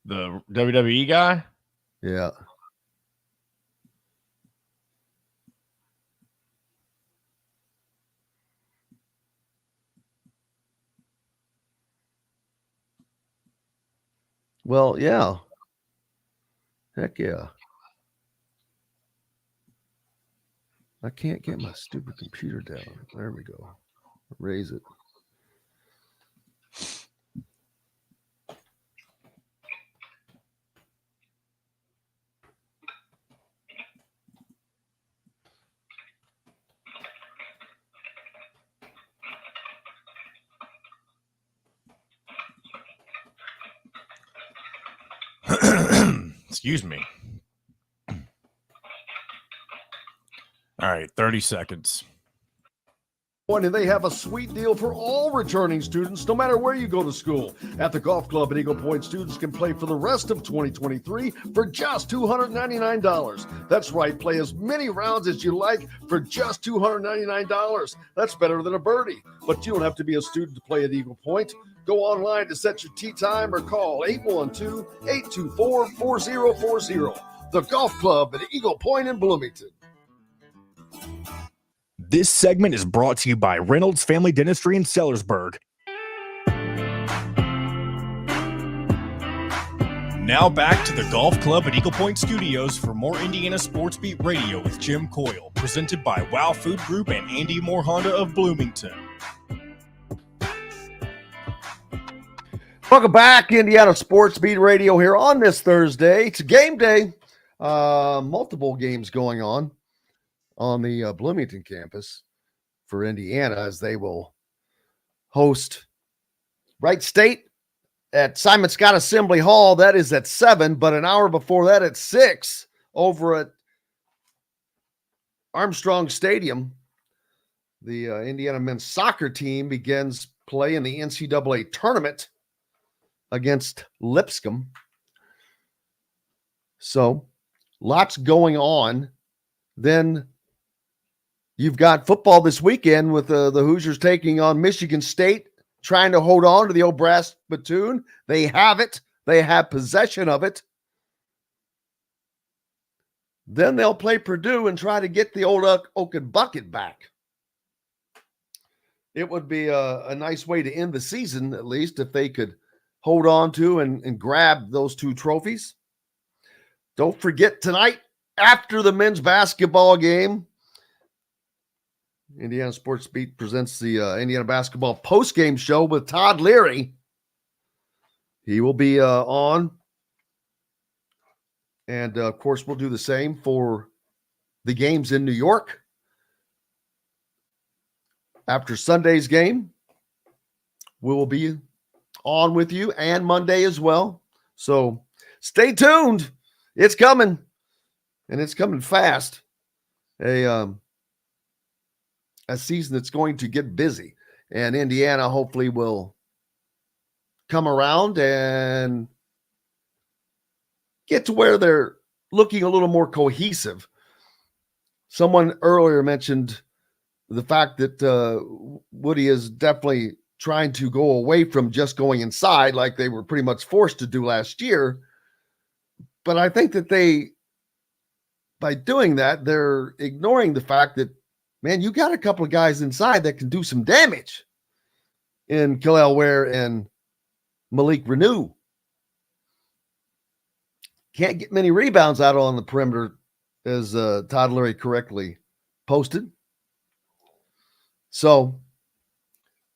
WWE guy? Yeah. Well, yeah. Heck yeah. I can't get my stupid computer down. There we go. Raise it. Excuse me. All right, 30 seconds. And they have a sweet deal for all returning students, no matter where you go to school. At the golf club at Eagle Point, students can play for the rest of 2023 for just $299. That's right, play as many rounds as you like for just $299. That's better than a birdie. But you don't have to be a student to play at Eagle Point. Go online to set your tee time or call 812-824-4040. The golf club at Eagle Point in Bloomington. This segment is brought to you by Reynolds Family Dentistry in Sellersburg. Now back to the Golf Club at Eagle Point Studios for more Indiana Sports Beat Radio with Jim Coyle, presented by Wow Food Group and Andy Moore Honda of Bloomington. Welcome back, Indiana Sports Beat Radio here on this Thursday. It's game day. Multiple games going on the Bloomington campus for Indiana as they will host Wright State at Simon Scott Assembly Hall. That is at 7, but an hour before that at 6 over at Armstrong Stadium. The Indiana men's soccer team begins play in the NCAA tournament against Lipscomb. So lots going on. Then you've got football this weekend with the Hoosiers taking on Michigan State, trying to hold on to the old brass platoon. They have it. They have possession of it. Then they'll play Purdue and try to get the old Oaken bucket back. It would be a nice way to end the season, at least, if they could hold on to and grab those 2 trophies. Don't forget tonight, after the men's basketball game, Indiana Sports Beat presents the Indiana basketball post-game show with Todd Leary. He will be on. And, of course, we'll do the same for the games in New York. After Sunday's game, we will be on with you, and Monday as well. So stay tuned. It's coming, and it's coming fast. A season that's going to get busy, and Indiana hopefully will come around and get to where they're looking a little more cohesive. Someone earlier mentioned the fact that Woody is definitely trying to go away from just going inside like they were pretty much forced to do last year. But I think that by doing that, they're ignoring the fact that, man, you got a couple of guys inside that can do some damage in Khalil Ware and Malik Renew. can't get many rebounds out on the perimeter, as Todd Leary correctly posted. So,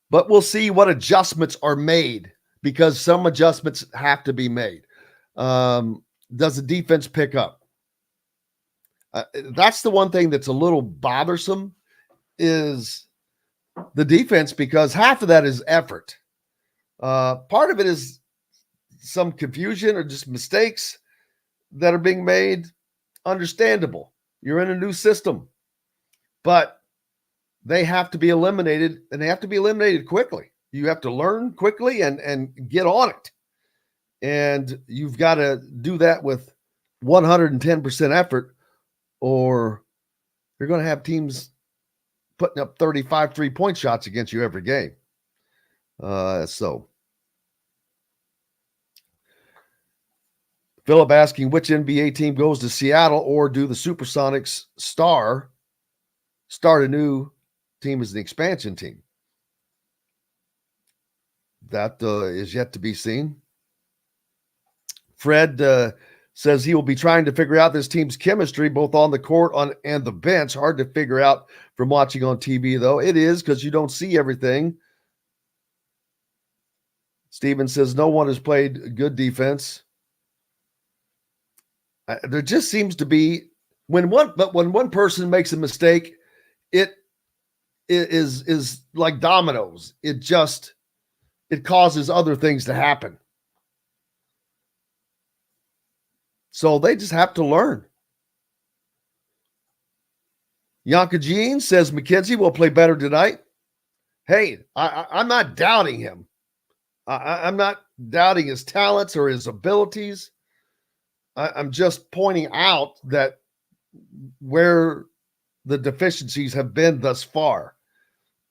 but we'll see what adjustments are made, because some adjustments have to be made. Does the defense pick up? That's the one thing that's a little bothersome, is the defense, because half of that is effort. Part of it is some confusion or just mistakes that are being made. Understandable. You're in a new system, but they have to be eliminated, and they have to be eliminated quickly. You have to learn quickly and get on it. And you've got to do that with 110% effort, or you're going to have teams putting up 35 3-point shots against you every game. So Philip asking which NBA team goes to Seattle, or do the Supersonics start a new team as an expansion team? That is yet to be seen. Fred says he will be trying to figure out this team's chemistry, both on the court and the bench. Hard to figure out from watching on TV, though. It is, because you don't see everything. Steven says no one has played good defense. There just seems to be, when one person makes a mistake, it is like dominoes. It causes other things to happen. So they just have to learn. Yanka Jean says McKenzie will play better tonight. Hey, I'm not doubting him. I'm not doubting his talents or his abilities. I'm just pointing out that where the deficiencies have been thus far.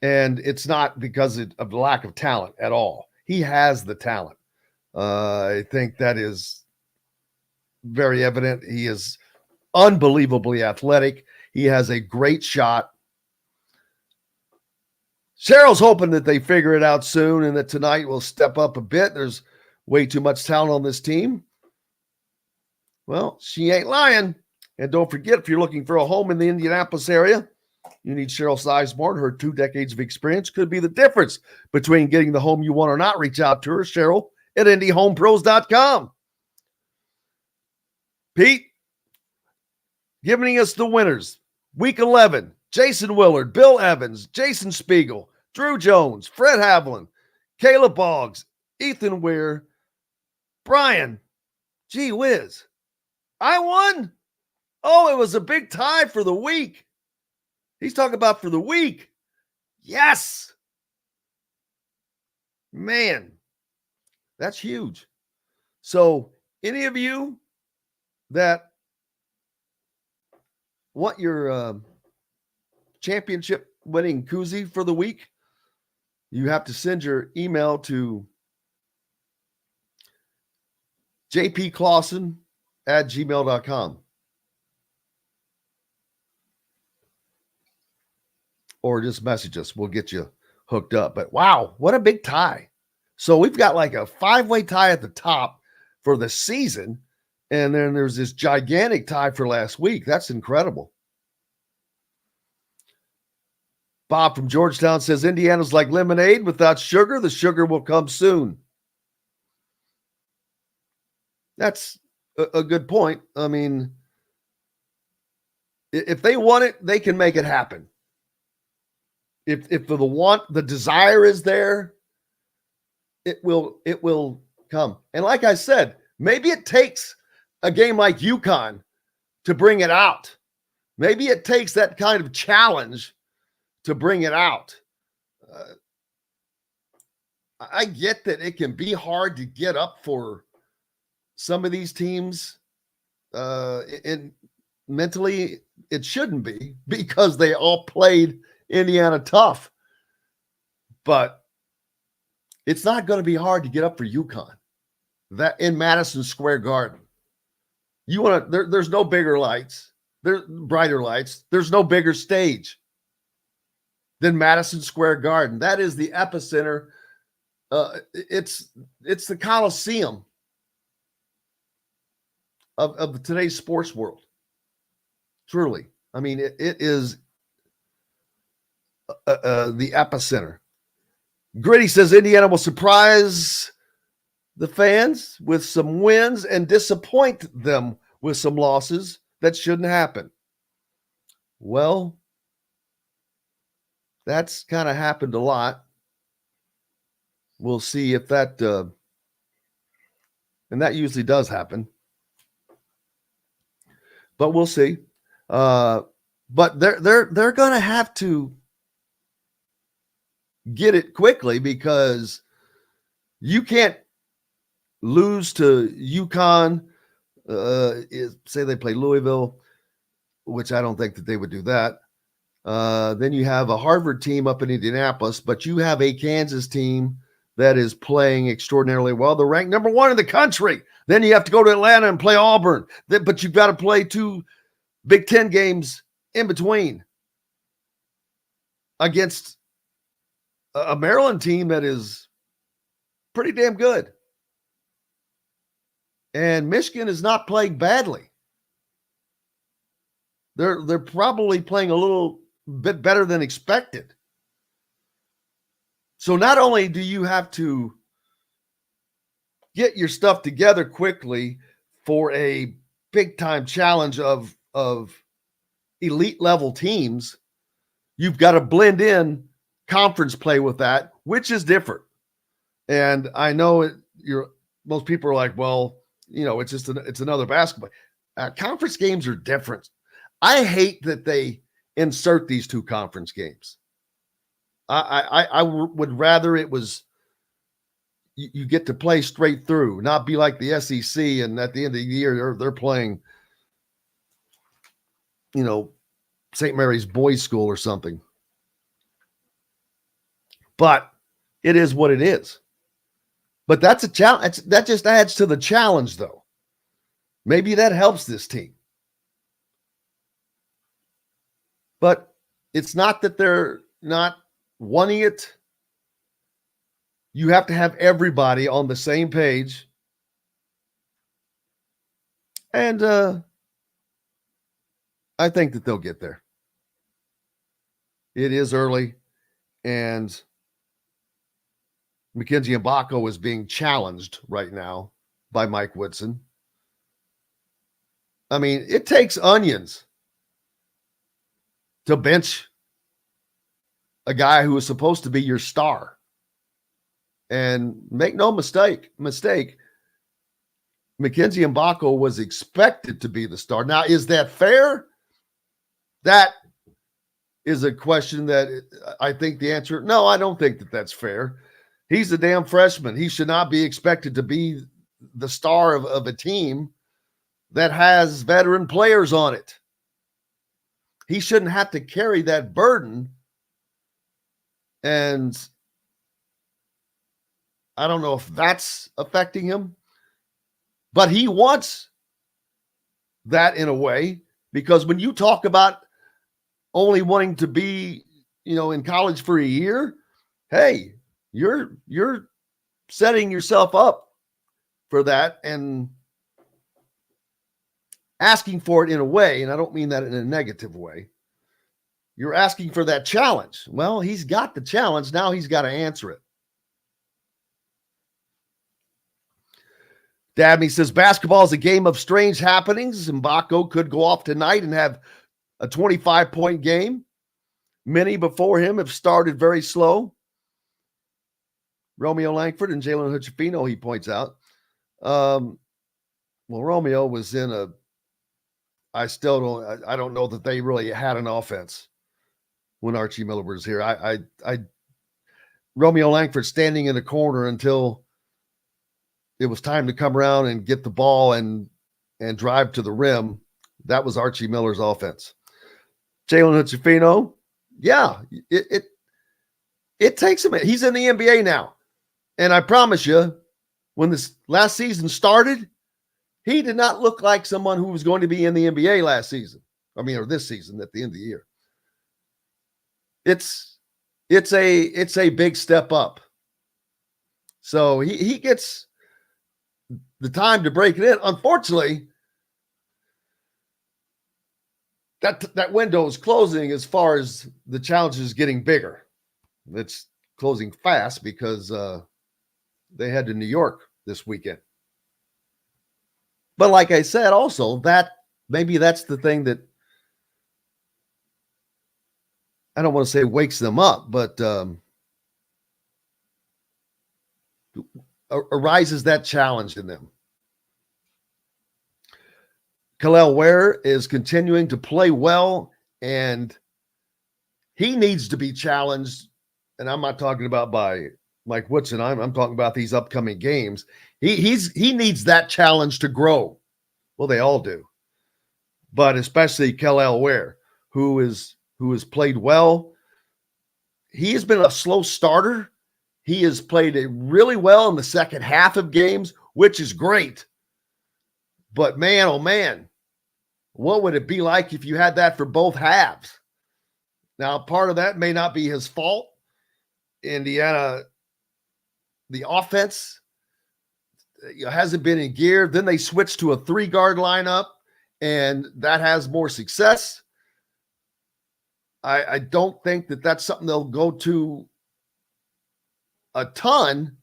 And it's not because of the lack of talent at all. He has the talent. I think that is very evident. He is unbelievably athletic. He has a great shot. Cheryl's hoping that they figure it out soon and that tonight will step up a bit. There's way too much talent on this team. Well, she ain't lying. And don't forget, if you're looking for a home in the Indianapolis area, you need Cheryl Sizemore. Her 2 decades of experience could be the difference between getting the home you want or not. Reach out to her, Cheryl, at IndyHomePros.com. Pete, giving us the winners. Week 11, Jason Willard, Bill Evans, Jason Spiegel, Drew Jones, Fred Haviland, Caleb Boggs, Ethan Weir, Brian. Gee whiz. I won? Oh, it was a big tie for the week. He's talking about for the week. Yes. Man, that's huge. So any of you that want your championship winning koozie for the week, you have to send your email to jpclawson@gmail.com. Or just message us. We'll get you hooked up. But wow, what a big tie. So we've got like a 5-way tie at the top for the season. And then there's this gigantic tie for last week. That's incredible. Bob from Georgetown says Indiana's like lemonade without sugar. The sugar will come soon. That's a good point. I mean, if they want it, they can make it happen. If the desire is there, it will come. And like I said, maybe it takes a game like UConn to bring it out. Maybe it takes that kind of challenge to bring it out. I get that it can be hard to get up for some of these teams. And mentally, it shouldn't be, because they all played Indiana tough. But it's not going to be hard to get up for UConn. That in Madison Square Garden. You want to? There's no bigger lights. There's brighter lights. There's no bigger stage than Madison Square Garden. That is the epicenter. It's the Coliseum. of today's sports world. Truly. I mean, it is the epicenter. Gritty says Indiana will surprise the fans with some wins and disappoint them with some losses that shouldn't happen. Well, that's kind of happened a lot. We'll see if that, and that usually does happen. But we'll see. But they're going to have to get it quickly, because you can't lose to UConn. Say they play Louisville, which I don't think that they would do that. Then you have a Harvard team up in Indianapolis, but you have a Kansas team that is playing extraordinarily well. They're ranked number 1 in the country. Then you have to go to Atlanta and play Auburn. But you've got to play 2 Big Ten games in between against a Maryland team that is pretty damn good. And Michigan is not playing badly. They're probably playing a little bit better than expected. So not only do you have to get your stuff together quickly for a big-time challenge of elite-level teams, you've got to blend in conference play with that, which is different. And I know most people are like, well, it's another basketball. Conference games are different. I hate that they insert these 2 conference games. I would rather it was you get to play straight through, not be like the SEC, and at the end of the year they're playing, St. Mary's Boys School or something. But it is what it is. But that's a challenge. That just adds to the challenge, though. Maybe that helps this team. But it's not that they're not wanting it. You have to have everybody on the same page. And I think that they'll get there. It is early, and Mackenzie Mbako is being challenged right now by Mike Woodson. I mean, it takes onions to bench a guy who is supposed to be your star. And make no mistake, Mackenzie Mbako was expected to be the star. Now, is that fair? That is a question that I think the answer, no, I don't think that that's fair. He's a damn freshman. He should not be expected to be the star of a team that has veteran players on it. He shouldn't have to carry that burden. And I don't know if that's affecting him, but he wants that in a way, because when you talk about only wanting to be, in college for a year, hey, you're setting yourself up for that and asking for it in a way, and I don't mean that in a negative way. You're asking for that challenge. Well, he's got the challenge. Now he's got to answer it. Dabney says basketball is a game of strange happenings. Mbako could go off tonight and have a 25-point game. Many before him have started very slow. Romeo Langford and Jalen Hood-Schifino, he points out. Well, Romeo was in I don't know that they really had an offense when Archie Miller was here. Romeo Langford standing in the corner until it was time to come around and get the ball and drive to the rim. That was Archie Miller's offense. Jalen Hood-Schifino, yeah, it takes him. He's in the NBA now. And I promise you, when this last season started, he did not look like someone who was going to be in the NBA last season. Or this season at the end of the year. It's a big step up. So he gets the time to break it in. Unfortunately, that window is closing as far as the challenge is getting bigger. It's closing fast because they head to New York this weekend. But like I said, also that maybe that's the thing that I don't want to say wakes them up, but arises that challenge in them. Kel'el Ware is continuing to play well, and he needs to be challenged. And I'm not talking about by Mike Woodson. I'm talking about these upcoming games. He needs that challenge to grow. Well, they all do, but especially Kel'el Ware, who has played well. He has been a slow starter. He has played really well in the second half of games, which is great. But man, oh man, what would it be like if you had that for both halves? Now, part of that may not be his fault. Indiana, the offense hasn't been in gear. Then they switched to a 3-guard lineup, and that has more success. I don't think that that's something they'll go to a ton,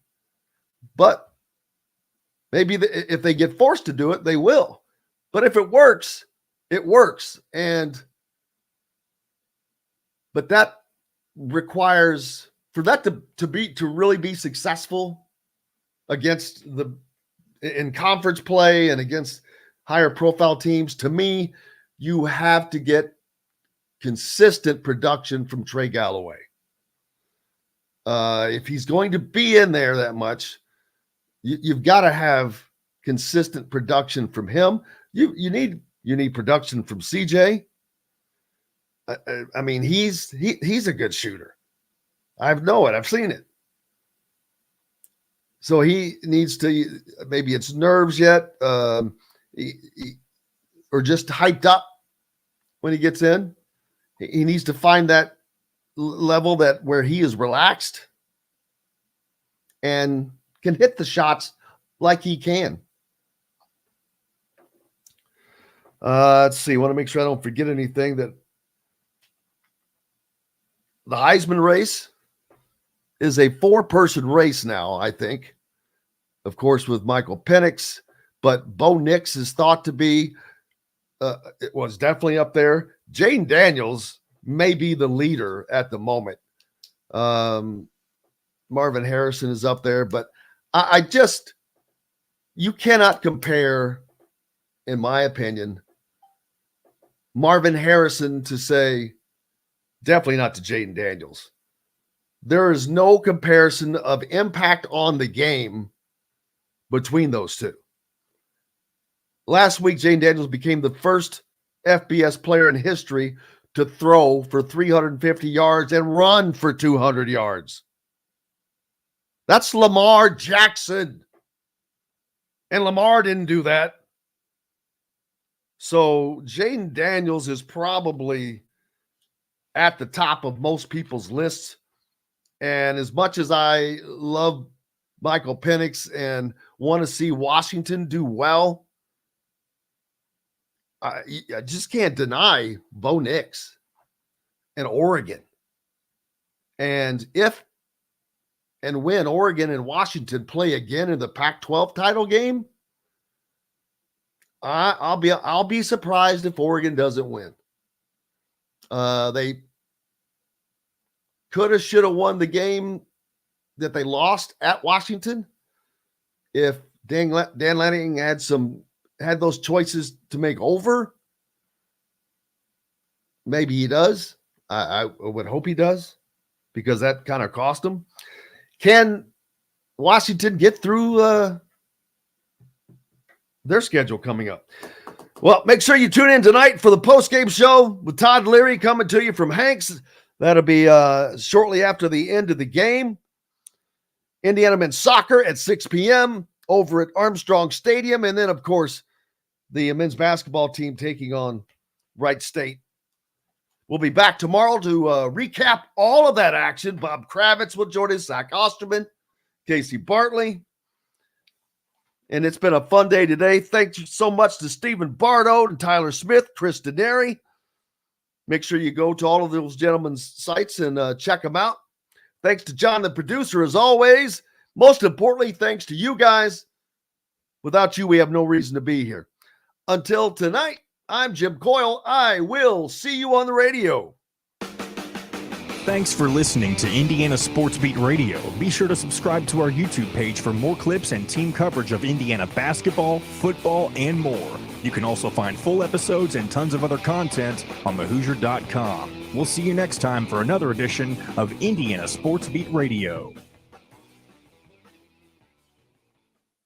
but maybe if they get forced to do it, they will. But if it works, it works. But that requires for that to really be successful against in conference play and against higher profile teams. To me, you have to get consistent production from Trey Galloway. If he's going to be in there that much, you've got to have consistent production from him. You need production from CJ. I mean, he's a good shooter. I've seen it. So he needs to, maybe it's nerves yet, or just hyped up when he gets in. He needs to find that level where he is relaxed and can hit the shots like he can. Let's see. I want to make sure I don't forget anything. That the Heisman race is a 4-person race now, I think. Of course, with Michael Penix, but Bo Nix is thought to be, it was definitely up there. Jane Daniels may be the leader at the moment. Marvin Harrison is up there, but you cannot compare, in my opinion, Marvin Harrison to say, definitely not to Jaden Daniels. There is no comparison of impact on the game between those two. Last week, Jaden Daniels became the first FBS player in history to throw for 350 yards and run for 200 yards. That's Lamar Jackson. And Lamar didn't do that. So Jaden Daniels is probably at the top of most people's lists. And as much as I love Michael Penix and want to see Washington do well, I just can't deny Bo Nix and Oregon. And if and when Oregon and Washington play again in the Pac-12 title game, I'll be surprised if Oregon doesn't win. They could have, should have won the game that they lost at Washington if Dan Lanning had those choices to make over. Maybe he does. I would hope he does, because that kind of cost him. Can Washington get through their schedule coming up? Well, make sure you tune in tonight for the post-game show with Todd Leary coming to you from Hanks. That'll be shortly after the end of the game. Indiana men's soccer at 6 p.m. over at Armstrong Stadium. And then, of course, the men's basketball team taking on Wright State. We'll be back tomorrow to recap all of that action. Bob Kravitz will join us, Zach Osterman, Casey Bartley. And it's been a fun day today. Thank you so much to Stephen Bardo and Tyler Smith, Chris Denari. Make sure you go to all of those gentlemen's sites and check them out. Thanks to John, the producer, as always. Most importantly, thanks to you guys. Without you, we have no reason to be here. Until tonight, I'm Jim Coyle. I will see you on the radio. Thanks for listening to Indiana Sports Beat Radio. Be sure to subscribe to our YouTube page for more clips and team coverage of Indiana basketball, football, and more. You can also find full episodes and tons of other content on thehoosier.com. We'll see you next time for another edition of Indiana Sports Beat Radio.